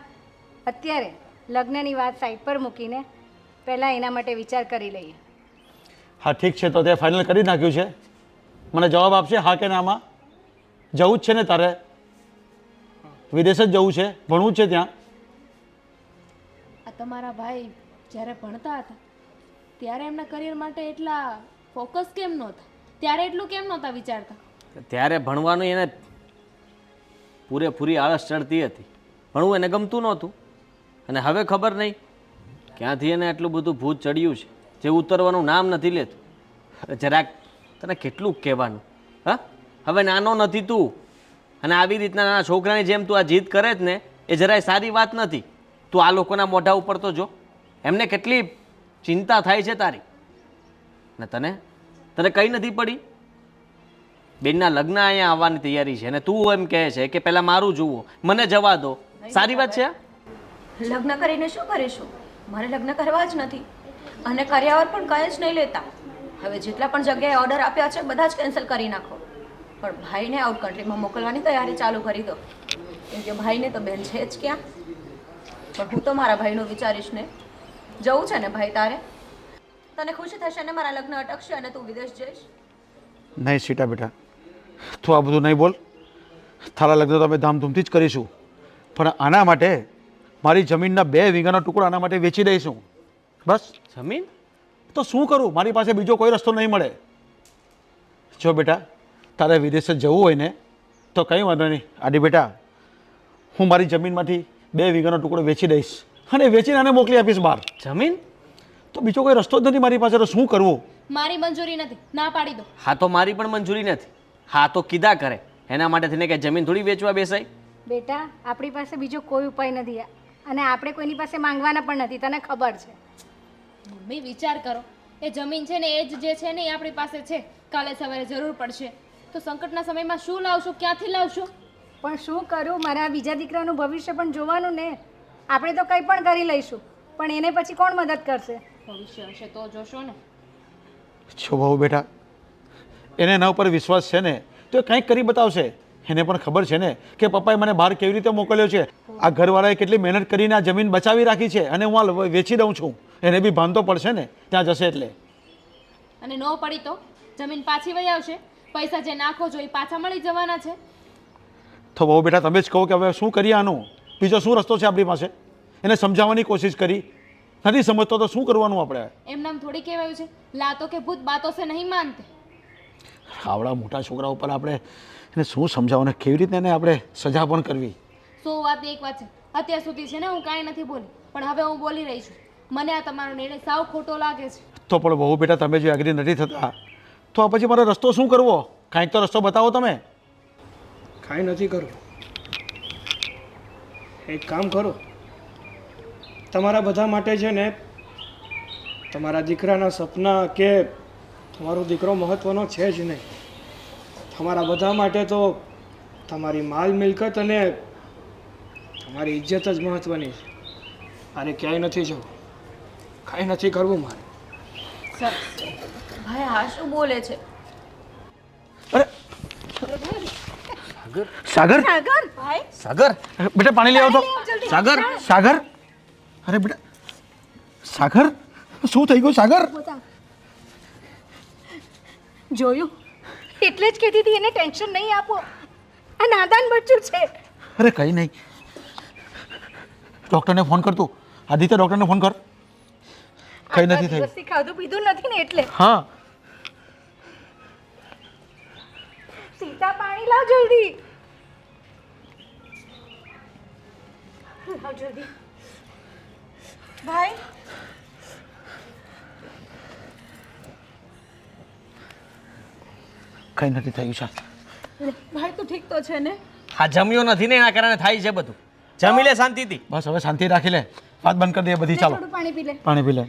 [SPEAKER 1] અત્યારે લગ્નની વાત સાઈડ પર મૂકીને પહેલાં એના માટે વિચાર કરી લઈએ.
[SPEAKER 2] હા ઠીક છે, તો તે ફાઇનલ કરી નાખ્યું છે? મને જવાબ આપશે હા કે નામાં? જવું જ છે ને તારે? વિદેશ જ જવું છે, ભણવું જ છે ત્યાં?
[SPEAKER 5] આ તમારા ભાઈ જ્યારે ભણતા હતા ત્યારે એમના કરિયર માટે એટલા ફોકસ કેમ નહોતા? ત્યારે એટલું કેમ નહોતા વિચારતા?
[SPEAKER 4] ત્યારે ભણવાનું એને પૂરેપૂરી આળસ ચડતી હતી, ભણવું એને ગમતું નહોતું. અને હવે ખબર નહીં ક્યાંથી એને આટલું બધું ભૂત ચડ્યું છે જે ઉતરવાનું નામ નથી લેતું. જરાક તને કેટલું કહેવાનું? હા, હવે નાનો નથી તું, અને આવી રીતના નાના છોકરાની જેમ તું આ જીદ કરે જ ને એ જરાય સારી વાત નથી. તું આ લોકોના મોઢા ઉપર તો જો, એમને કેટલી ચિંતા થાય છે તારી. ને તને તને કંઈ નથી પડી? બેનના લગ્ન અહીંયા આવવાની તૈયારી છે અને તું એમ કહે છે કે પહેલાં મારું જુઓ, મને જવા દો. સારી વાત છે?
[SPEAKER 3] લગ્ન કરીને શું કરીશું? મારે લગ્ન કરવા જ નથી, અને કર્યા વગર પણ કંઈ જ નહીં લેતા. હવે જેટલા પણ જગ્યાએ ઓર્ડર આપ્યા છે બધા જ કેન્સલ કરી નાખો. પણ ભાઈને આઉટ કન્ટ્રીમાં મોકલવાની તૈયારી ચાલુ કરી દો, કેમ કે ભાઈને તો બેન છે જ ક્યાં. પણ હું તો મારા ભાઈનું વિચારીશ ને. જવું છે ને ભાઈ તારે? તને ખુશી થશે ને મારા લગ્ન અટકશે અને તું વિદેશ જઈશ?
[SPEAKER 2] નહીં સીટા બેટા, તું આ બધું નહીં બોલ. તારા લગ્ન તો અમે ધામધૂમથી જ કરીશું, પણ આના માટે મારી જમીનના 2 વીઘાનો ટુકડો આના માટે વેચી દઈશું. બસ.
[SPEAKER 4] જમીન
[SPEAKER 2] તો શું કરું? મારી પાસે બીજો કોઈ રસ્તો નહીં મળે. જો બેટા, તારે વિદેશ જવું હોય ને તો કંઈ વાંધો નહીં. આડી બેટા, હું મારી જમીનમાંથી 2 વીઘાનો ટુકડો વેચી દઈશ અને વેચીને આને મોકલી આપીશ બહાર.
[SPEAKER 4] જમીન?
[SPEAKER 2] તો બીજો કોઈ રસ્તો જ નથી મારી પાસે, તો શું કરવું?
[SPEAKER 5] મારી મંજૂરી નથી, ના પાડી દો.
[SPEAKER 4] હા તો મારી પણ મંજૂરી નથી. હા તો કીધા કરે, એના માટે થઈને કે જમીન થોડી વેચવા બેસાય.
[SPEAKER 1] બેટા, આપણી પાસે બીજો કોઈ ઉપાય નથી, અને આપણે કોઈની પાસે માંગવાના પણ નથી, તને ખબર છે.
[SPEAKER 5] મમ્મી વિચાર કરો, એ જમીન છે ને એ જ જે છે ને એ આપણી પાસે છે. કાલે સવારે જરૂર પડશે તો સંકટના સમયમાં શું લાવશું, ક્યાંથી લાવશું?
[SPEAKER 1] પણ શું કરું? મારા બીજા દીકરાનું ભવિષ્ય પણ જોવાનું ને. આપણે તો કંઈ પણ કરી લઈશું, પણ એને પછી કોણ મદદ કરશે?
[SPEAKER 5] ભવિષ્ય હશે તો જોશો ને.
[SPEAKER 2] છો બહુ બેટા, એને એના ઉપર વિશ્વાસ છે ને તો એ કંઈક કરી બતાવશે. એને પણ ખબર છે ને કે પપ્પાએ મને બહાર કેવી રીતે મોકલ્યો છે. આ ઘરવાળાએ કેટલી મહેનત કરીને આ જમીન બચાવી રાખી છે અને હું આ વેચી દઉં છું. એને બી ભાન તો પડશે ને ત્યાં જશે એટલે.
[SPEAKER 5] અને ન પડી તો જમીન પાછી વહી આવશે. પૈસા જે નાખો છો એ પાછા મળી જવાના છે.
[SPEAKER 2] તો બહુ બેટા, તમે જ કહો કે હવે શું કરીએ આનું? બીજો શું રસ્તો છે આપણી પાસે? એને સમજાવવાની કોશિશ કરી, નથી સમજતો તો શું કરવાનું આપણે?
[SPEAKER 5] એમ નામ થોડી કહેવાયું છે લાતો કે ભૂત બાતો સે નહીં માનતે.
[SPEAKER 2] આવડા મોટા છોકરા ઉપર આપણે એને શું સમજાવવાનું, કેવી રીતે એને આપણે સજા પણ કરવી?
[SPEAKER 5] 100 વાતની એક વાત છે, અત્યાર સુધી છે ને હું કાંઈ નથી બોલી, પણ હવે હું બોલી રહી છું. મને આ તમારો નિર્ણય સાવ ખોટો લાગે છે.
[SPEAKER 2] તો પણ બહુ બેટા તમે જો એગ્રી નથી થતા તો આ પછી મારો રસ્તો શું કરવો? કાંઈક તો રસ્તો બતાવો તમે.
[SPEAKER 6] કાંઈ નથી કરવું. એક કામ કરો, તમારા બધા માટે છે ને તમારા દીકરાના સપના કે તમારો દીકરો મહત્ત્વનો છે જ નહીં. તમારા બધા માટે તો તમારી માલ મિલકત અને તમારી ઇજ્જત જ મહત્ત્વની છે. મારે ક્યાંય નથી જવું, કાંઈ નથી કરવું મારે.
[SPEAKER 3] ભાઈ આ શું બોલે છે?
[SPEAKER 2] અરે સાગર,
[SPEAKER 4] સાગર
[SPEAKER 2] બેટા પાણી લઈ આવો તો.
[SPEAKER 4] સાગર
[SPEAKER 2] સાગર, અરે બેટા સાગર, શું થઈ ગયું સાગર?
[SPEAKER 1] જોયું, એટલે જ કહેતી હતી એને ટેન્શન નહીં આપો, આ નાદાન બચ્ચું છે.
[SPEAKER 2] અરે કંઈ નહીં, ડૉક્ટરને ફોન કર તું. આદિત્ય ડૉક્ટરને ફોન કર. કંઈ નથી થયું.
[SPEAKER 1] દિવસથી ખાધું પીધું નથી ને એટલે.
[SPEAKER 2] હા
[SPEAKER 1] સીતા પાણી લાવ જલ્દી, લાવ જલ્દી. ભાઈ
[SPEAKER 2] કંઈ નથી થયું સર.
[SPEAKER 1] ભાઈ તું ઠીક તો છે ને?
[SPEAKER 4] હા જમ્યો નથી ને એના કારણે થાય છે બધું. જમી લે શાંતિથી.
[SPEAKER 2] બસ હવે શાંતિ રાખી લે, વાત બંધ કરી દે બધી. ચાલો
[SPEAKER 1] થોડું પાણી પી લે.
[SPEAKER 2] પાણી પી લે.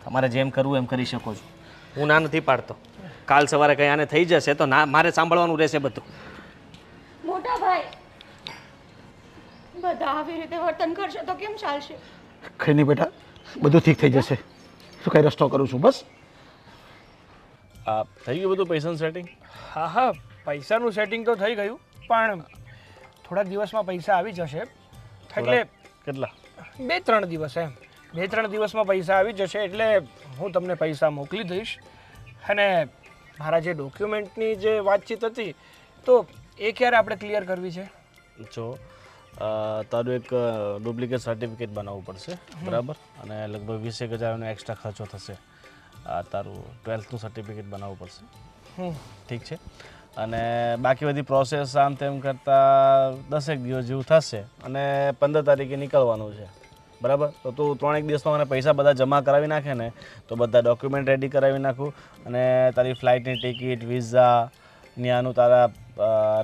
[SPEAKER 4] તમારે જેમ કરવું એમ કરી શકો છો, હું ના નથી પાડતો. કાલ સવારે કંઈ આને થઈ જશે તો ના મારે સાંભળવાનું રહેશે બધું.
[SPEAKER 1] મોટા ભાઈ, બધા આવી રીતે વર્તન કરશે તો કેમ ચાલશે?
[SPEAKER 2] કંઈ નહીં બેટા, બધું ઠીક થઈ જશે. શું કંઈ રસ્તો કરું છું બસ.
[SPEAKER 7] આ થઈ ગયું બધું પૈસાનું સેટિંગ?
[SPEAKER 6] હા હા, પૈસાનું સેટિંગ તો થઈ ગયું, પણ થોડા દિવસમાં પૈસા આવી જશે. એટલે
[SPEAKER 7] કેટલા?
[SPEAKER 6] 2-3 દિવસ એમ. 2-3 દિવસમાં પૈસા આવી જશે એટલે હું તમને પૈસા મોકલી દઈશ. અને મારા જે ડોક્યુમેન્ટની જે વાતચીત હતી તો એ ક્યારે આપણે ક્લિયર કરવી છે?
[SPEAKER 7] જો તારું એક ડુપ્લિકેટ સર્ટિફિકેટ બનાવવું પડશે, બરાબર? અને લગભગ 20,000નો એક્સ્ટ્રા ખર્ચો થશે. તારું 12થનું સર્ટિફિકેટ બનાવવું પડશે, ઠીક છે? અને બાકી બધી પ્રોસેસ આમ તેમ કરતાં 10 દિવસ જેવું થશે અને 15 તારીખે નીકળવાનું છે, બરાબર? તો તું 3 દિવસમાં મને પૈસા બધા જમા કરાવી નાખે ને તો બધા ડોક્યુમેન્ટ રેડી કરાવી નાખું અને તારી ફ્લાઇટની ટિકિટ, વિઝા, ત્યાંનું તારા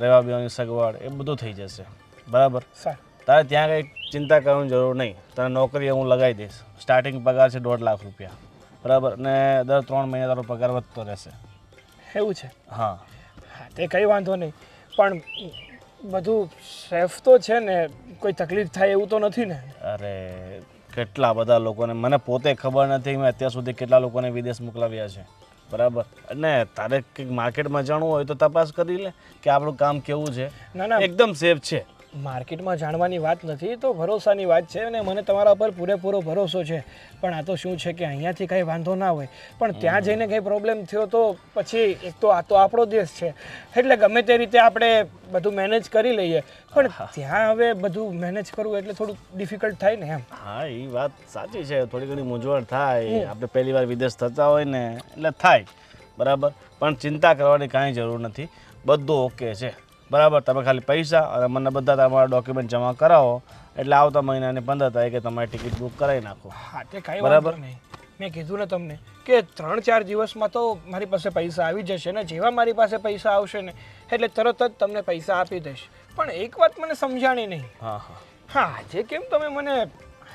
[SPEAKER 7] રહેવા બેવાની સગવડ એ બધું થઈ જશે, બરાબર?
[SPEAKER 6] સારું.
[SPEAKER 7] તારે ત્યાં કંઈ ચિંતા કરવાની જરૂર નહીં. તને નોકરી હું લગાવી દઈશ. સ્ટાર્ટિંગ પગાર છે 1.5 લાખ રૂપિયા, બરાબર? અને દર 3 મહિને તારો પગાર વધતો રહેશે.
[SPEAKER 6] એવું છે?
[SPEAKER 7] હા
[SPEAKER 6] હા, તે કંઈ વાંધો નહીં, પણ બધું સેફ તો છે ને? કોઈ તકલીફ થાય એવું તો નથી ને?
[SPEAKER 7] અરે કેટલા બધા લોકોને, મને પોતે ખબર નથી મેં અત્યાર સુધી કેટલા લોકોને વિદેશ મોકલાવ્યા છે, બરાબર? અને તારે કંઈક માર્કેટમાં જાણવું હોય તો તપાસ કરી લે કે આપણું કામ કેવું છે.
[SPEAKER 6] ના ના,
[SPEAKER 7] એકદમ સેફ છે.
[SPEAKER 6] માર્કેટમાં જાણવાની વાત નથી, તો ભરોસાની વાત છે અને મને તમારા પર પૂરેપૂરો ભરોસો છે. પણ આ તો શું છે કે અહીંયાથી કંઈ વાંધો ના હોય, પણ ત્યાં જઈને કંઈ પ્રોબ્લેમ થયો તો પછી એક તો આ તો આપણો દેશ છે એટલે ગમે તે રીતે આપણે બધું મેનેજ કરી લઈએ, પણ ત્યાં હવે બધું મેનેજ કરવું એટલે થોડું ડિફિકલ્ટ થાય ને એમ.
[SPEAKER 7] હા એ વાત સાચી છે, થોડી ઘણી મૂંઝવણ થાય. આપણે પહેલી વાર વિદેશ થતા હોય ને એટલે થાય, બરાબર? પણ ચિંતા કરવાની કાંઈ જરૂર નથી, બધું ઓકે છે, બરાબર? તમે ખાલી પૈસા અને મને બધા તમારા ડોક્યુમેન્ટ જમા કરાવો એટલે આવતા મહિનાની 15 તારીખે તમારી ટિકિટ બુક કરાવી નાખો.
[SPEAKER 6] હા, તે કાંઈ વાંધો નહીં. મેં કીધું ને તમને કે 3-4 દિવસમાં તો મારી પાસે પૈસા આવી જશે ને જેવા મારી પાસે પૈસા આવશે ને એટલે તરત જ તમને પૈસા આપી દઈશ. પણ એક વાત મને સમજાણી નહીં.
[SPEAKER 7] હા હા
[SPEAKER 6] હા, આજે કેમ તમે મને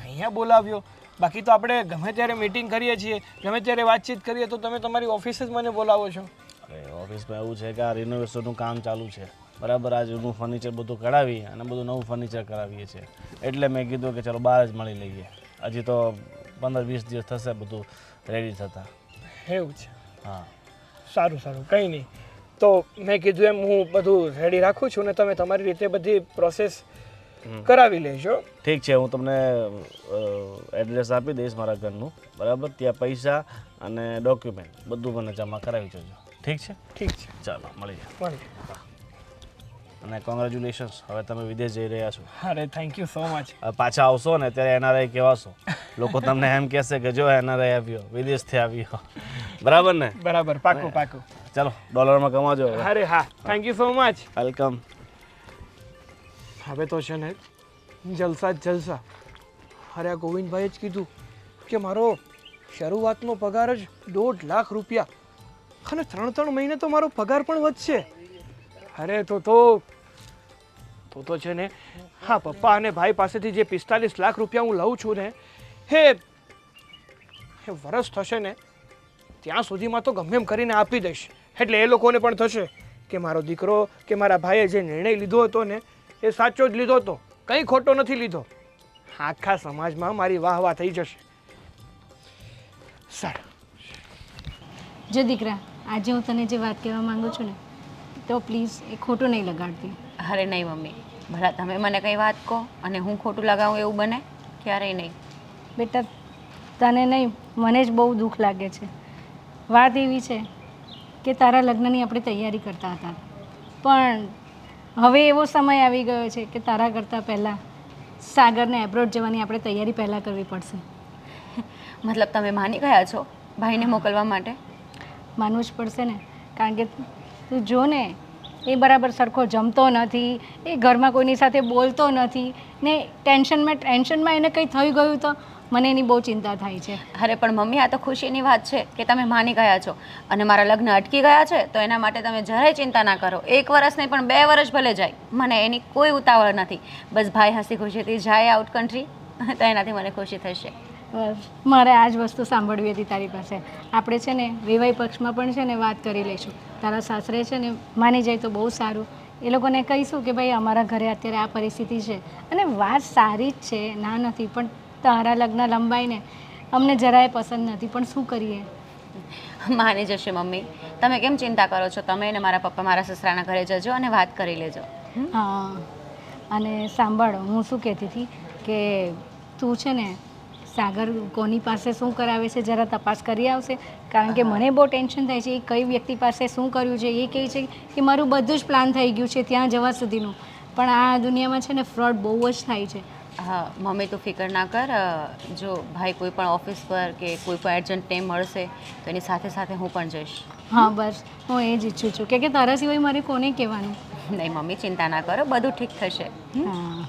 [SPEAKER 6] અહીંયા બોલાવ્યો? બાકી તો આપણે ગમે ત્યારે મીટિંગ કરીએ છીએ, ગમે ત્યારે વાતચીત કરીએ તો તમે તમારી ઓફિસે જ મને બોલાવો છો.
[SPEAKER 7] અરે ઓફિસમાં એવું છે કે આ રિનોવેશનનું કામ ચાલુ છે, બરાબર? આ જૂનું ફર્નિચર બધું કઢાવી અને બધું નવું ફર્નિચર કરાવીએ છીએ એટલે મેં કીધું કે ચલો બહાર જ મળી લઈએ. હજી તો 15-20 દિવસ થશે બધું રેડી થતા.
[SPEAKER 6] એવું છે?
[SPEAKER 7] હા
[SPEAKER 6] સારું સારું, કંઈ નહીં. તો મેં કીધું એમ હું બધું રેડી રાખું છું ને તમે તમારી રીતે બધી પ્રોસેસ કરાવી લેજો.
[SPEAKER 7] ઠીક છે, હું તમને એડ્રેસ આપી દઈશ મારા ઘરનું, બરાબર? ત્યાં પૈસા અને ડોક્યુમેન્ટ બધું મને જમા કરાવી જજો, ઠીક છે?
[SPEAKER 6] ઠીક છે,
[SPEAKER 7] ચાલો મળીએ.
[SPEAKER 6] મળીએ.
[SPEAKER 7] અને કોંગ્રેચ્યુલેશન્સ, હવે તમે વિદેશ જઈ રહ્યા છો.
[SPEAKER 6] અરે થેન્ક યુ સો મચ.
[SPEAKER 7] હવે પાછા આવશો ને ત્યારે એનઆરઆઈ કહેવાશો. લોકો તમને એમ કહેશે કે જો એનઆરઆઈ આવ્યો, વિદેશથી આવ્યો. બરાબર ને?
[SPEAKER 6] બરાબર, પાકું પાકું.
[SPEAKER 7] ચાલો ડોલરમાં કમાજો હવે.
[SPEAKER 6] અરે હા, thank you so much.
[SPEAKER 7] Welcome.
[SPEAKER 6] હવે તો છે ને જલસા જ જલસા. અરે આ ગોવિંદભાઈએ જ કીધું કે મારો શરૂઆતનો પગાર જ 1.5 લાખ રૂપિયા અને 3 મહિને તો મારો પગાર પણ વધશે. અરે તો છે ને હા, પપ્પા અને ભાઈ પાસેથી જે 45 લાખ રૂપિયા હું લઉં છું ને હે વરસ થશે ને ત્યાં સુધીમાં તો ગમે એમ કરીને આપી દઈશ. એટલે એ લોકોને પણ થશે કે મારો દીકરો કે મારા ભાઈએ જે નિર્ણય લીધો હતો ને એ સાચો જ લીધો હતો, કંઈ ખોટો નથી લીધો. આખા સમાજમાં મારી વાહ વાહ થઈ જશે. સારું.
[SPEAKER 1] જો દીકરા, આજે હું તને જે વાત કહેવા માંગુ છું ને તો પ્લીઝ એ ખોટું નહીં લગાડતી.
[SPEAKER 3] અરે નહીં મમ્મી, ભલા તમે મને કંઈ વાત કહો અને હું ખોટું લગાવું એવું બને? ક્યારેય નહીં.
[SPEAKER 1] બેટા તને નહીં, મને જ બહુ દુઃખ લાગે છે. વાત એવી છે કે તારા લગ્નની આપણે તૈયારી કરતા હતા, પણ હવે એવો સમય આવી ગયો છે કે તારા કરતાં પહેલાં સાગરને એબ્રોડ જવાની આપણે તૈયારી પહેલાં કરવી પડશે.
[SPEAKER 3] મતલબ તમે માની ગયા છો ભાઈને મોકલવા માટે?
[SPEAKER 1] માનવું જ પડશે ને, કારણ કે તું જો ને એ બરાબર સરખો જમતો નથી, એ ઘરમાં કોઈની સાથે બોલતો નથી ને ટેન્શનમાં એને કંઈ થઈ ગયું તો મને એની બહુ ચિંતા થાય છે.
[SPEAKER 3] અરે પણ મમ્મી, આ તો ખુશીની વાત છે કે તમે માની ગયા છો અને મારા લગ્ન અટકી ગયા છે તો એના માટે તમે જરાય ચિંતા ના કરો. 1 વર્ષ નહીં પણ 2 વર્ષ ભલે જાય, મને એની કોઈ ઉતાવળ નથી. બસ ભાઈ હસી ખુશીથી જાય આઉટ કન્ટ્રી તો એનાથી મને ખુશી થશે.
[SPEAKER 1] બસ મારે આ જ વસ્તુ સાંભળવી હતી તારી પાસે. આપણે છે ને વિવાહ પક્ષમાં પણ છે ને વાત કરી લઈશું. તારા સાસરે છે ને માની જાય તો બહુ સારું. એ લોકોને કહીશું કે ભાઈ અમારા ઘરે અત્યારે આ પરિસ્થિતિ છે અને વાત સારી જ છે, ના નથી, પણ તારા લગ્ન લંબાઈને અમને જરાય પસંદ નથી, પણ શું કરીએ?
[SPEAKER 3] માની જશે મમ્મી, તમે કેમ ચિંતા કરો છો? તમે અને મારા પપ્પા મારા સસરાના ઘરે જજો અને વાત કરી લેજો.
[SPEAKER 1] હા, અને સાંભળ, હું શું કહેતી હતી કે તું છે ને સાગર કોની પાસે શું કરાવે છે જરા તપાસ કરી આવશે, કારણ કે મને બહુ ટેન્શન થાય છે. એ કઈ વ્યક્તિ પાસે શું કર્યું છે? એ કહે છે કે મારું બધું જ પ્લાન થઈ ગયું છે ત્યાં જવા સુધીનું, પણ આ દુનિયામાં છે ને ફ્રોડ બહુ જ થાય છે.
[SPEAKER 3] હા મમ્મી, તું ફિકર ના કર. જો ભાઈ કોઈ પણ ઓફિસ પર કે કોઈ પણ એજન્ટને મળશે તો એની સાથે સાથે હું પણ જઈશ.
[SPEAKER 1] હા બસ, હું એ જ ઈચ્છું છું કે તારા સિવાય મારે કોને કહેવાનું.
[SPEAKER 3] નહીં મમ્મી, ચિંતા ના કરો, બધું ઠીક થશે.
[SPEAKER 1] હા,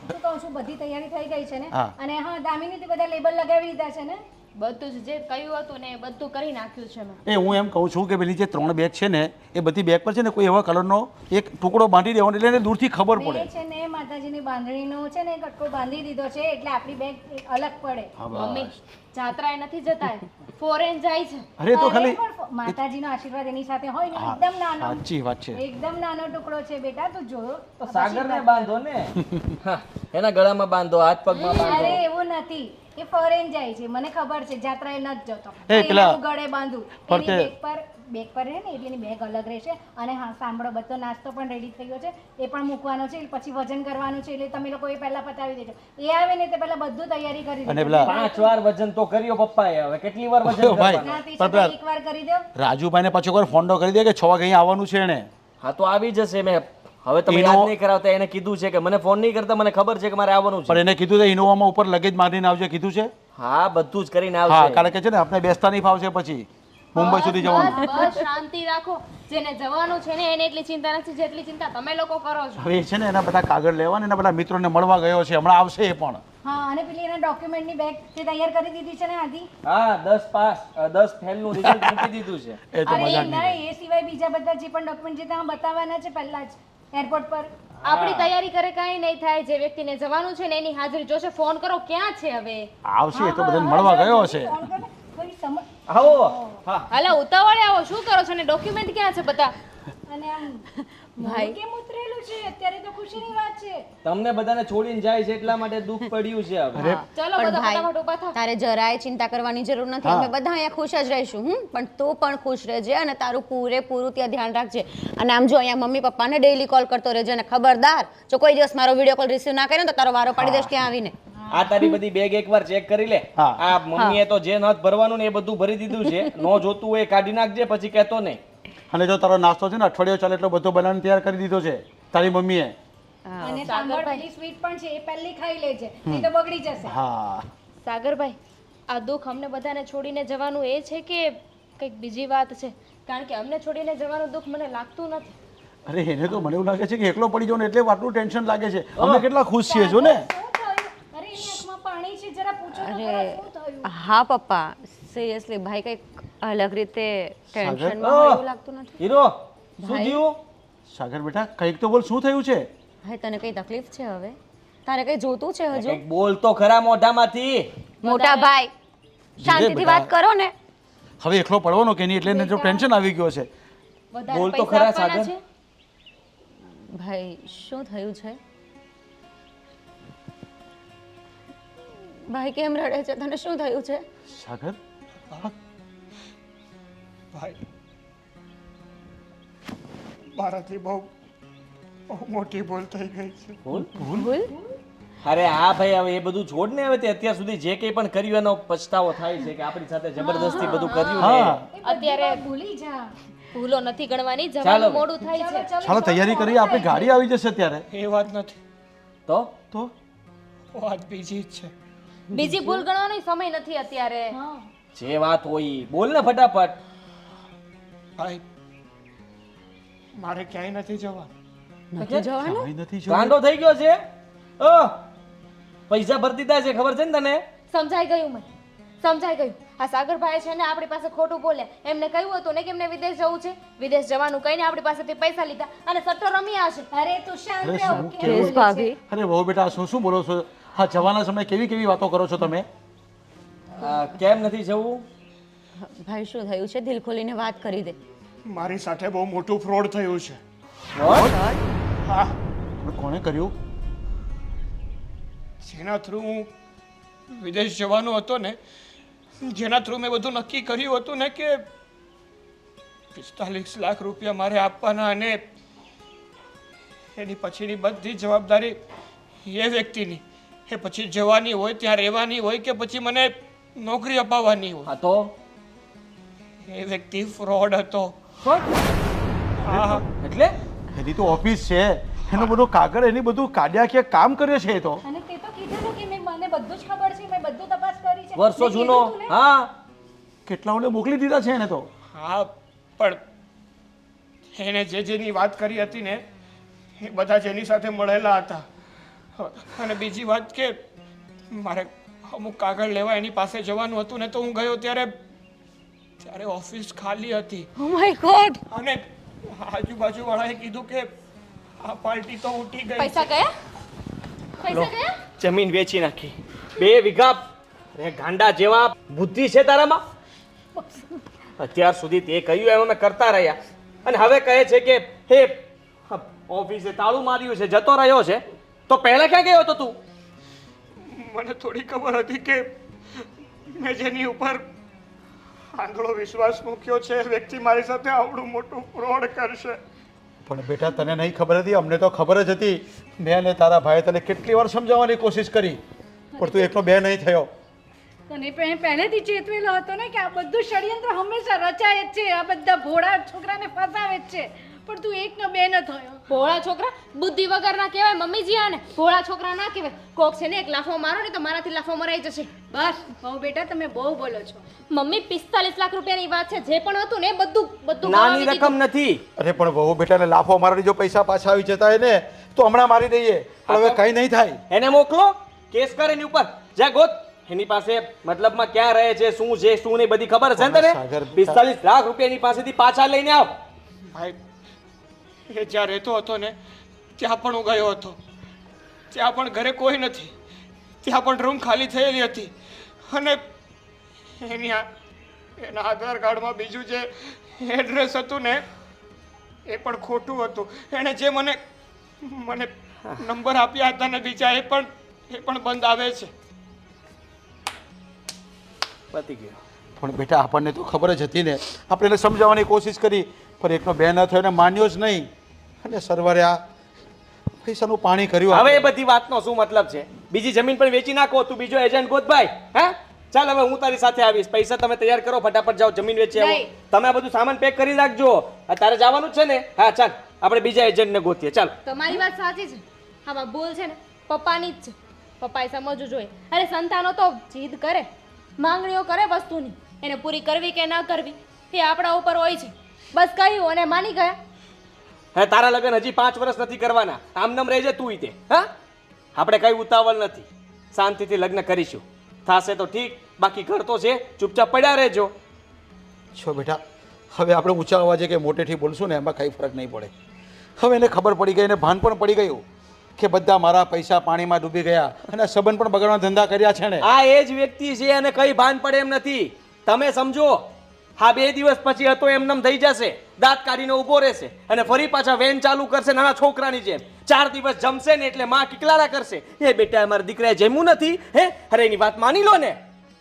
[SPEAKER 1] શું કહું છું, બધી તૈયારી થઈ ગઈ છે ને?
[SPEAKER 2] હા.
[SPEAKER 1] અને હા, દામિનીથી બધા લેબલ લગાવી દીધા છે ને?
[SPEAKER 5] બધું જ જે કહ્યું હતું ને એ બધું કરી નાખ્યું છે મેં.
[SPEAKER 2] એ હું એમ કહું છું કે પેલી જે 3 બેગ છે ને એ બધી બેગ પર છે ને કોઈ એવા કલરનો એક ટુકડો બાંધી દેવાનો એટલે એને દૂરથી ખબર પડે.
[SPEAKER 1] મેં છે ને માતાજીની બાંધણીનો છે ને કટકો બાંધી દીધો છે એટલે આપણી બેગ અલગ પડે.
[SPEAKER 5] મમ્મી જાત્રાએ નથી જતા, ફોરેન જાય છે.
[SPEAKER 2] અરે તો ખાલી
[SPEAKER 1] પણ માતાજીનો આશીર્વાદ એની સાથે હોય ને, એકદમ નાનો,
[SPEAKER 2] સાચી વાત છે.
[SPEAKER 1] એકદમ નાનો ટુકડો છે બેટા, તું જો.
[SPEAKER 4] તો સાગરને બાંધો ને. હા, એના ગળામાં બાંધો, હાથ પગમાં બાંધો.
[SPEAKER 1] અરે એવું નથી, એ ફોરેન જાય છે, મને ખબર છે, જાત્રાએ નથી જતો.
[SPEAKER 2] એ
[SPEAKER 1] તો
[SPEAKER 2] પેલા
[SPEAKER 1] એને હું ગળે બાંધું.
[SPEAKER 2] ફરતે-
[SPEAKER 1] એની બેગ પર રહે ને એટલે એની બેગ અલગ રહેશે. અને હા સાંભળો, બધો નાસ્તો પણ રેડી થઈ ગયો છે, એ પણ મૂકવાનો છે, પછી વજન કરવાનું છે, એટલે તમે લોકો એ પહેલા પતાવી દેજો. એ આવે ને તે પહેલા બધું તૈયારી કરી
[SPEAKER 2] અને
[SPEAKER 1] દેજો.
[SPEAKER 2] પેલા
[SPEAKER 4] 5 વાર વજન તો કર્યો પપ્પાએ, હવે કેટલી વાર વજન
[SPEAKER 2] ભાઈ,
[SPEAKER 4] કરવાનું?
[SPEAKER 1] ના,
[SPEAKER 2] પણ
[SPEAKER 1] ટીચર
[SPEAKER 2] પેલા-
[SPEAKER 1] એકવાર કરી દો.
[SPEAKER 2] રાજુભાઈને પાછો એકવાર ફોન કરી દે કે 6 વાગે અહીંયા આવવાનું છે એને.
[SPEAKER 4] હા તો આવી જશે. મેં હવે તમે
[SPEAKER 2] એનો-
[SPEAKER 4] યાદ નહીં કરાવતા, એને કીધું છે કે મને ફોન નહીં કરતા, મને ખબર છે કે મારે આવવાનું છે.
[SPEAKER 2] પણ એને કીધું છે ઇનોવામાં ઉપર લગેજ માંડીને આવજે કીધું છે.
[SPEAKER 4] હા, બધું જ કરીને
[SPEAKER 2] હા,
[SPEAKER 4] આવશે.
[SPEAKER 2] કારણ કે છે ને આપણે બેસતા નહીં ફાવશે પછી મુંબઈ સુધી જવાનું.
[SPEAKER 5] બસ શાંતિ રાખો. જેને જવાનું છે ને એને એટલી ચિંતા નથી જેટલી ચિંતા તમે લોકો કરો છો.
[SPEAKER 2] હવે એ છે ને એના બધા કાગળ લેવાના, એના બધા મિત્રોને મળવા ગયો છે, હમણાં આવશે એ પણ.
[SPEAKER 1] હા, અને પેલી એના ડોક્યુમેન્ટની બેગ તે તૈયાર કરી દીધી છે ને આધી?
[SPEAKER 4] હા, 10 પાસ 10 ફેલ નું રિઝલ્ટ મૂકી દીધું છે.
[SPEAKER 2] એ તો
[SPEAKER 1] અરે
[SPEAKER 2] મજા
[SPEAKER 1] ના,
[SPEAKER 2] નહીં.
[SPEAKER 1] એ સિવાય બીજા બધા જે પણ ડોક્યુમેન્ટ જે ત્યાં બતાવવાના છે પહેલા જ એરપોર્ટ પર.
[SPEAKER 5] આપણી તૈયારી કરે કાંઈ નહીં થાય. જે વ્યક્તિને જવાનું છે ને એની હાજરી જોશે. ફોન કરો, ક્યાં છે હવે?
[SPEAKER 2] આવશે એ તો બધાને મળવા ગયો હશે.
[SPEAKER 1] ફોન કરો, થોડી સમજ.
[SPEAKER 4] આવો. હા,
[SPEAKER 5] હાલો ઉતાવળે આવો, શું કરો છો ને? ડોક્યુમેન્ટ ક્યાં છે બધા?
[SPEAKER 1] અને આમ ભાઈ કેમ ઉતરેલું છે? અત્યારે તો ખુશીની વાત છે.
[SPEAKER 4] તમને બધાને છોડીને જાય છે એટલા માટે દુઃખ પડ્યું છે હવે.
[SPEAKER 5] ચલો બધા ફટાફટ ઊભા થાઓ.
[SPEAKER 3] તારે જરાય ચિંતા કરવાની જરૂર નથી. અમે બધા અહીંયા ખુશ જ રહીશું. પણ તું પણ ખુશ રહેજે અને તારું પૂરેપૂરું ત્યાં ધ્યાન રાખજે. અને આમ જો અહીંયા મમ્મી પપ્પાને ડેઈલી કોલ કરતો રહેજે. અને ખબરદાર, જો કોઈ દિવસ મારો વિડીયો કોલ રિસીવ ના કર્યો ને તો તારો વારો પાડી દેશ ત્યાં આવીને.
[SPEAKER 4] આ તારી બધી બેગ એકવાર ચેક કરી લે.
[SPEAKER 2] હા.
[SPEAKER 4] આ મમ્મીએ તો જે નથ ભરવાનું ને એ બધું ભરી દીધું છે. નો જોતું હોય એ કાઢી નાખજે, પછી કહેતો નહીં.
[SPEAKER 2] અને જો તારો નાસ્તો છે ને અઠવાડિયો ચાલે એટલો બધો બનાવીને તૈયાર કરી દીધો છે તારી મમ્મીએ.
[SPEAKER 1] અને સાંભળ પેલી સ્વીટ પણ છે એ પહેલી ખાઈ લેજે નહીં તો બગડી જશે.
[SPEAKER 2] હા
[SPEAKER 5] સાગરભાઈ આ દુઃખ અમને બધાને છોડીને જવાનું એ છે કે કંઈક બીજી વાત છે? કારણ કે અમને છોડીને જવાનું દુઃખ મને લાગતું નથી.
[SPEAKER 2] અરે એને તો મને એવું લાગે છે કે એકલો પડી જાઉં ને એટલે આટલું ટેન્શન લાગે છે. અમે કેટલા ખુશ છીએ જો ને.
[SPEAKER 1] શું થયું? અરે એની આંખમાં પાણી છે જરા પૂછો તો ખરા શું થયું?
[SPEAKER 8] હા પપ્પા સિરિયસલી ભાઈ કંઈક અલગ રીતે ટેન્શનમાં
[SPEAKER 4] ઓહ!
[SPEAKER 8] હોય એવું લાગતું નથી.
[SPEAKER 4] હીરો શું થયું?
[SPEAKER 2] સાગર બેટા કંઈક તો બોલ, શું થયું છે?
[SPEAKER 8] ભાઈ તને કઈ તકલીફ છે હવે? તારે કઈ જોતું છે હજુ?
[SPEAKER 4] કંઈક બોલ તો ખરા મોઢામાંથી.
[SPEAKER 8] મોટા ભાઈ શાંતિથી
[SPEAKER 2] બેટા.
[SPEAKER 8] વાત કરો ને.
[SPEAKER 2] હવે એકલો પડવાનો કે નહીં એટલે એને જો ટેન્શન આવી ગયો છે.
[SPEAKER 5] વધારે
[SPEAKER 4] બોલ તો
[SPEAKER 5] પૈસા
[SPEAKER 4] ખરા,
[SPEAKER 5] આપવાના
[SPEAKER 4] સાગર.
[SPEAKER 5] છે?
[SPEAKER 8] ભાઈ શું થયું છે? ભાઈ કેમ રડે છે? તને શું થયું છે?
[SPEAKER 2] સાગર
[SPEAKER 6] ભાઈ મારાથી બહુ મોટી ભૂલ થઈ ગઈ છે.
[SPEAKER 8] ભૂલ?
[SPEAKER 4] અરે હા ભાઈ હવે એ બધું છોડ ને. હવે તે અત્યાર સુધી જે કંઈ પણ કર્યું એનો પછતાવો થાય છે કે આપણી સાથે જબરદસ્તી બધું કર્યું ને.
[SPEAKER 2] હા
[SPEAKER 5] અત્યારે
[SPEAKER 1] ભૂલી જા.
[SPEAKER 5] ભૂલો નથી ગણવાની,
[SPEAKER 4] ચાલો
[SPEAKER 5] જવાનું
[SPEAKER 4] ભાઈ.
[SPEAKER 5] મોડું થાય છે.
[SPEAKER 2] ચાલો તૈયારી કરીએ, આપણી ગાડી આવી જશે ત્યારે.
[SPEAKER 6] એ વાત નથી,
[SPEAKER 4] તો
[SPEAKER 2] તો
[SPEAKER 6] વાત બીજી જ છે.
[SPEAKER 5] બીજી ભૂલ ગણવાનો સમય નથી અત્યારે.
[SPEAKER 4] જે વાત હોય ઈ બોલ ને ફટાફટ.
[SPEAKER 6] ભાઈ મારે ક્યાંય નથી જવાનું.
[SPEAKER 8] નથી જવાનું?
[SPEAKER 2] ક્યાંય નથી જવું.
[SPEAKER 4] ગાંડો થઈ ગયો છે. પૈસા ભરી દીધા છે ખબર છે ને તને?
[SPEAKER 5] સમજાઈ ગયું મને, સમજાઈ ગયું. આ સાગરભાઈ છે ને આપણી પાસે ખોટું બોલ્યા. એમને કહ્યું હતું ને કે એમને વિદેશ જવું છે, વિદેશ જવાનું કહીને આપણી પાસેથી પૈસા લીધા અને સટ્ટો રમ્યા છે.
[SPEAKER 1] અરે તું શાંત
[SPEAKER 2] અરે
[SPEAKER 1] રહો.
[SPEAKER 2] શું
[SPEAKER 1] કેમ
[SPEAKER 2] કેવું?
[SPEAKER 1] બોલે છે?
[SPEAKER 8] ભાભી
[SPEAKER 2] અરે બહુ બેટા શું શું બોલો છો? હા જવાના સમયે કેવી કેવી વાતો કરો છો તમે?
[SPEAKER 4] કેમ નથી જવું?
[SPEAKER 8] ભાઈ શું થયું છે? દિલ ખોલીને વાત કરી દે.
[SPEAKER 6] મારી સાથે બહુ મોટું ફ્રોડ થયું છે. હા,
[SPEAKER 2] પણ કોણે કર્યું?
[SPEAKER 6] જેના થ્રુ હું વિદેશ જવાનો હતો ને, જેના થ્રુ મેં બધું નક્કી કર્યું હતું ને કે 45 લાખ રૂપિયા મારે આપવાના અને એની પછીની બધી જવાબદારી એ વ્યક્તિની. એ પછી જવાની હોય ત્યાં રહેવાની હોય કે પછી મને નોકરી અપાવવાની હોય.
[SPEAKER 4] હા તો
[SPEAKER 6] એ વ્યક્તિ ફ્રોડ હતો. હા,
[SPEAKER 4] એટલે
[SPEAKER 2] એની તો ઓફિસ છે, એનું બધું કાગળ એની બધું કાઢ્યા કે કામ કર્યો છે એ તો.
[SPEAKER 1] અને તે તો કીધું કે મને બધું જ ખબર છે, મેં બધું તપાસ કરી છે.
[SPEAKER 4] વર્ષો
[SPEAKER 1] મેં
[SPEAKER 4] જૂનો.
[SPEAKER 1] કીધું તું ને.
[SPEAKER 4] હા
[SPEAKER 2] કેટલાઓને મોકલી દીધા છે એને તો.
[SPEAKER 6] હા, પણ એને જેની વાત કરી હતી ને એ બધા જેની સાથે મળેલા હતા. અને બીજી વાત કે મારે અમુક કાગળ લેવા એની પાસે જવાનું હતું ને, તો હું ગયો ત્યારે ઓફિસ ખાલી હતી.
[SPEAKER 8] Oh my God.
[SPEAKER 6] અને આજુબાજુ વાળાએ કીધું કે આ પાર્ટી તો ઉઠી ગઈ.
[SPEAKER 5] પૈસા ગયા? પૈસા ગયા?
[SPEAKER 4] જમીન વેચી નાખી 2 વીઘા. અરે ગાંડા જેવા બુદ્ધિ છે તારામાં? અત્યાર સુધી તે કહ્યું એમ અમે કરતા રહ્યા અને હવે કહે છે કે હે ઓફિસે તાળું માર્યું છે, જતો રહ્યો છે. તો પહેલા ક્યાં ગયો હતો તું?
[SPEAKER 6] મને થોડી ખબર હતી કે મેં જેની ઉપર આંધળો વિશ્વાસ મૂક્યો છે એ વ્યક્તિ મારી સાથે આવડું મોટું ફ્રોડ કરશે.
[SPEAKER 2] પણ બેટા તને નહીં ખબર હતી, અમને તો ખબર જ હતી. મેં અને તારા ભાઈએ તને કેટલી વાર સમજાવવાની કોશિશ કરી પણ તું એકલો બે નહીં થયો.
[SPEAKER 1] તને પહેલેથી ચેતવેલો હતો ને કે આ બધું ષડયંત્ર હંમેશા રચાય જ છે, આ બધા ભોળા છોકરાને ફસાવે જ છે, પણ તું એકનો બે ન થયો.
[SPEAKER 5] ભોળા છોકરા બુદ્ધિ વગર ના કહેવાય મમ્મીજી. આને ભોળા છોકરા ના કહેવાય. કોક છે ને એક લાફો મારો ને તો મારાથી લાફો મરાઈ જશે.
[SPEAKER 1] બસ બહુ બેટા તમે બહુ બોલો છો.
[SPEAKER 5] મમ્મી 45 લાખ રૂપિયાની વાત છે. જે પણ હતું ને એ બધું
[SPEAKER 4] નાની
[SPEAKER 5] ગવાવી
[SPEAKER 4] રકમ
[SPEAKER 5] દીધું.
[SPEAKER 4] નથી.
[SPEAKER 2] અરે પણ બહુ બેટાને લાફો મારવાની જો પૈસા પાછા આવી જતા હોય ને તો હમણાં મારી દઈએ, પણ હવે કંઈ નહીં થાય.
[SPEAKER 4] એને મોકલો, કેસ કર એની ઉપર. જા ગોત એની પાસે, મતલબમાં ક્યાં રહે છે, શું છે શું નહીં બધી ખબર છે ને તને?
[SPEAKER 2] સાગર,
[SPEAKER 4] 45 લાખ રૂપિયા એની પાસેથી પાછા લઈને આવ.
[SPEAKER 6] ભાઈ એ જ્યાં રહેતો હતો ને ત્યાં પણ હું ગયો હતો. ત્યાં પણ ઘરે કોઈ નથી. ત્યાં પણ રૂમ ખાલી થયેલી હતી અને એના આધાર કાર્ડમાં બીજું જે એડ્રેસ હતું ને એ પણ ખોટું હતું. એણે જે મને નંબર આપ્યા હતા ને બીજા એ પણ બંધ આવે છે.
[SPEAKER 4] પતી ગયો.
[SPEAKER 2] પણ બેટા આપણને તો ખબર જ હતી ને, આપણે એને સમજાવવાની કોશિશ કરી પણ એકનો બે ન થયો ને માન્યો જ નહીં અને સરવારે આ પૈસાનું પાણી કર્યું.
[SPEAKER 4] હવે એ બધી વાતનો શું મતલબ છે? બીજી જમીન પણ વેચી નાખો, તું બીજો એજન્ટ ગોત ભાઈ. હા
[SPEAKER 9] ચાલ હવે હું તારી સાથે આવીશ. પૈસા તમે તૈયાર કરો, ફટાફટ જાઓ જમીન વેચી આવો.
[SPEAKER 1] નહીં.
[SPEAKER 9] તમે આ બધું સામાન પેક કરી રાખજો. આ તારે જવાનું જ છે ને? હા ચાલ, આપણે બીજા એજન્ટને ગોતીએ. ચાલ.
[SPEAKER 5] તમારી વાત સાચી છે. આમાં ભૂલ છે ને પપ્પાની જ છે. પપ્પાએ સમજવું જોઈએ. અરે સંતાનો તો જીદ કરે, માંગણીઓ કરે વસ્તુની, એને પૂરી કરવી કે ના કરવી એ આપણા ઉપર હોય છે. બસ કહ્યું અને માની ગયા.
[SPEAKER 9] હે, તારા લગ્ન હજી 5 વર્ષ નથી કરવાના. આમનામ રહેજે તું તે. હા, આપણે કઈ ઉતાવળ નથી. શાંતિથી લગ્ન કરીશું. થાશે તો ઠીક, બાકી ઘર તો છે, ચૂપચાપ પડ્યા રહેજો.
[SPEAKER 2] છો બેટા, હવે આપણે ઊંચા અવાજે કે મોટેથી બોલશું ને એમાં કંઈ ફરક નહીં પડે. હવે એને ખબર પડી ગઈ, એને ભાન પણ પડી ગયું કે બધા મારા પૈસા પાણીમાં ડૂબી ગયા અને સંબંધ પણ બગાડવાના ધંધા કર્યા છે ને.
[SPEAKER 9] આ એ જ વ્યક્તિ છે અને કઈ ભાન પડે એમ નથી. તમે સમજો, હા 2 દિવસ પછી હતો એમનેમ થઈ જશે, દાંત કાઢીને ઊભો રહેશે અને ફરી પાછા વેન ચાલુ કરશે નાના છોકરાની જેમ. 4 દિવસ જમશે ને એટલે માં કિકલારા કરશે. એ બેટા અમારા દીકરાએ જમ્યું નથી. હે, અરે એની વાત માની લો ને.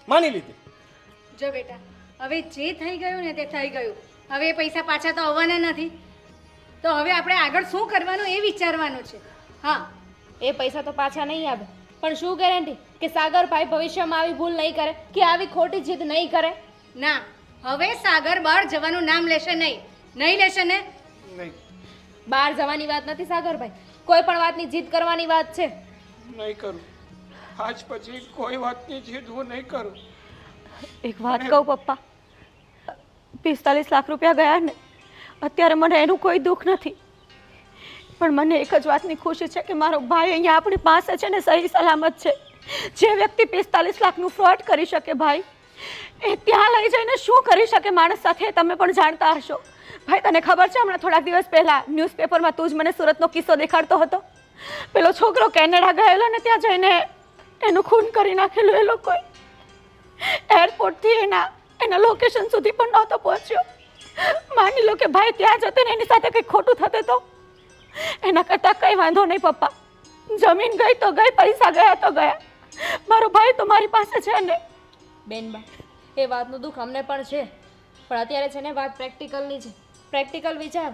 [SPEAKER 9] માની લીધી.
[SPEAKER 1] જો બેટા, હવે જે થઈ ગયું ને તે થઈ ગયું. હવે એ પૈસા પાછા તો આવવાના નથી. તો હવે આપણે આગળ શું કરવાનું એ વિચારવાનું છે. હા,
[SPEAKER 5] એ પૈસા તો પાછા નહીં આવે, પણ શું ગેરંટી કે સાગરભાઈ ભવિષ્યમાં આવી ભૂલ નહીં કરે કે આવી ખોટી જીદ નહીં કરે?
[SPEAKER 1] ના, હવે સાગર બહાર જવાનું નામ લેશે નહીં. નહીં લેશે ને?
[SPEAKER 5] બહાર જવાની વાત નથી સાગરભાઈ, કોઈ પણ વાતની જીદ કરવાની વાત છે.
[SPEAKER 6] નહીં કરું, આજ પછી કોઈ વાતની જીદ હું નહીં કરું.
[SPEAKER 8] એક વાત કહું પપ્પા, 45 લાખ રૂપિયા ગયા ને, અત્યારે મને એનું કોઈ દુઃખ નથી, પણ મને એક જ વાતની ખુશી છે કે મારો ભાઈ અહીંયા આપણી પાસે છે ને સહી સલામત છે. જે વ્યક્તિ 45 લાખનું ફ્રોડ કરી શકે ભાઈ, એ ત્યાં લઈ જઈને શું કરી શકે માણસ સાથે તમે પણ જાણતા હશો. ભાઈ તને ખબર છે હમણાં થોડાક દિવસ પહેલા ન્યૂઝપેપરમાં તું જ મને સુરતનો કિસ્સો દેખાડતો હતો. પેલો છોકરો કેનેડા ગયેલો ને ત્યાં જઈને એનું ખૂન કરી નાખેલું એ લોકોએ. એરપોર્ટથી એના લોકેશન સુધી પણ નહોતો પહોંચ્યો. માની લો કે ભાઈ ત્યાં જતો ને એની સાથે કંઈક ખોટું થતું તો એના કરતાં કંઈ વાંધો નહીં પપ્પા. જમીન ગઈ તો ગઈ, પૈસા ગયા તો ગયા, મારો ભાઈ તો મારી પાસે છે ને.
[SPEAKER 5] બેનબા, એ વાતનું દુઃખ અમને પણ છે, પણ અત્યારે છે ને વાત પ્રેક્ટિકલની છે. પ્રેક્ટિકલ વિચાર.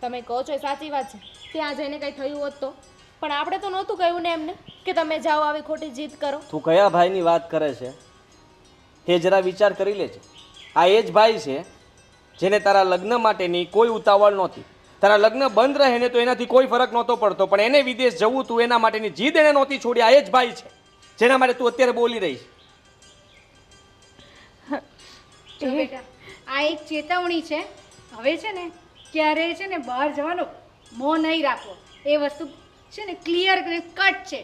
[SPEAKER 5] તમે કહો છો એ સાચી વાત છે, ત્યાં જઈને કંઈ થયું હોત તો, પણ આપણે તો નહોતું કહ્યું ને એમને કે તમે જાઓ આવી ખોટી જીદ કરો.
[SPEAKER 9] તું કયા ભાઈની વાત કરે છે એ જરા વિચાર કરી લેજે. આ એ જ ભાઈ છે જેને તારા લગ્ન માટેની કોઈ ઉતાવળ નહોતી. તારા લગ્ન બંધ રહે ને તો એનાથી કોઈ ફરક નહોતો પડતો, પણ એને વિદેશ જવું તું એના માટેની જીદ એને નહોતી છોડી. આ એ જ ભાઈ છે જેના માટે તું અત્યારે બોલી રહી છે.
[SPEAKER 1] જો બેટા, આ એક ચેતવણી છે. હવે છે ને ક્યારે છે ને બહાર જવાનો મોહ નહીં રાખવો. એ વસ્તુ છે ને ક્લિયર કટ છે.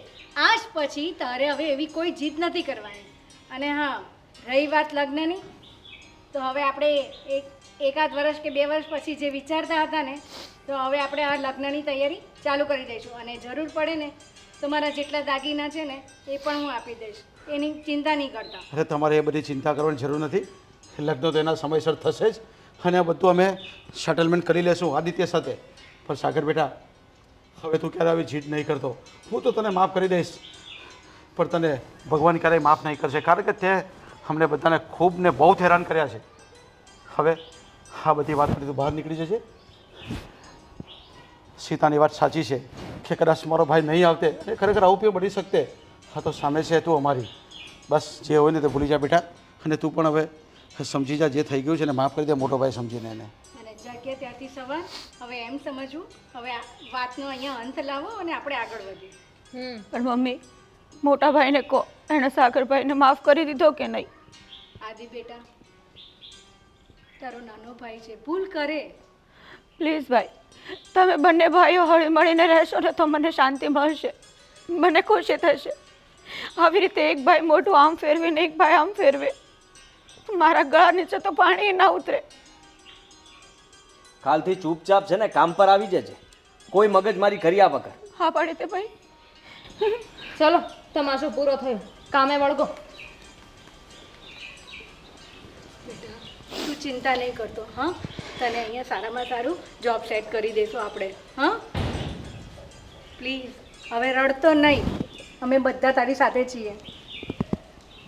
[SPEAKER 1] આજ પછી તારે હવે એવી કોઈ જીદ નથી કરવાની. અને હા, રહી વાત લગ્નની, તો હવે આપણે એકાદ વર્ષ કે 2 વર્ષ પછી જે વિચારતા હતા ને, તો હવે આપણે આ લગ્નની તૈયારી ચાલુ કરી દઈશું. અને જરૂર પડે ને તો મારા જેટલા દાગીના છે ને એ પણ હું આપી દઈશ. એની ચિંતા નહીં કરતા.
[SPEAKER 2] અરે તમારે એ બધી ચિંતા કરવાની જરૂર નથી. લગ્ન તો એના સમયસર થશે જ અને આ બધું અમે સેટલમેન્ટ કરી લેશું આદિત્ય સાથે. પણ સાગર બેટા, હવે તું ક્યારે આવી જીદ નહીં કરતો. હું તો તને માફ કરી દઈશ, પણ તને ભગવાન ક્યારેય માફ નહીં કરશે, કારણ કે તે અમને બધાને ખૂબ ને બહુ હેરાન કર્યા છે. હવે આ બધી વાતમાંથી તું બહાર નીકળી જશે. સીતાની વાત સાચી છે કે કદાચ મારો ભાઈ નહીં આવતે અને ખરેખર આવું પણ બની શકતે. હા, તો સામે છે તું અમારી. બસ જે હોય ને તે ભૂલી જા બેટા. અને તું પણ હવે સમજી જા, જે થઈ ગયું છે ને માફ કરી દે મોટો ભાઈ સમજીને એને.
[SPEAKER 1] અને જાગ્યા ત્યાંથી સવાર. હવે એમ સમજવું, હવે આ વાતનો અહીંયા અંત લાવો અને આપણે આગળ વધીએ.
[SPEAKER 8] પણ મમ્મી, મોટા ભાઈને કહો એણે સાગરભાઈને માફ કરી દીધો કે નહીં?
[SPEAKER 1] આદિ બેટા, તારો નાનો ભાઈ છે, ભૂલ કરે.
[SPEAKER 8] પ્લીઝ ભાઈ, તમે બંને ભાઈઓ હળી મળીને રહેશો ને તો મને શાંતિ મળશે, મને ખુશી થશે. આવી રીતે એક ભાઈ મોઢું આમ ફેરવે ને એક ભાઈ આમ ફેરવે, મારા ગળા નીચે તો પાણી ના ઉતરે.
[SPEAKER 9] કાલથી ચૂપચાપ છે ને કામ પર આવી જજે, કોઈ મગજમારી કર્યા વગર.
[SPEAKER 8] હા પાડી તે ભાઈ.
[SPEAKER 5] ચલો, તમાશો પૂરો થયો, કામે વળગો.
[SPEAKER 1] બેટા, તું ચિંતા નહીં કરતો. હા, તને અહીંયા સારામાં સારું જોબ સેટ કરી દઈશું આપણે. હા, પ્લીઝ હવે રડતો નહીં. અમે બધા તારી સાથે છીએ.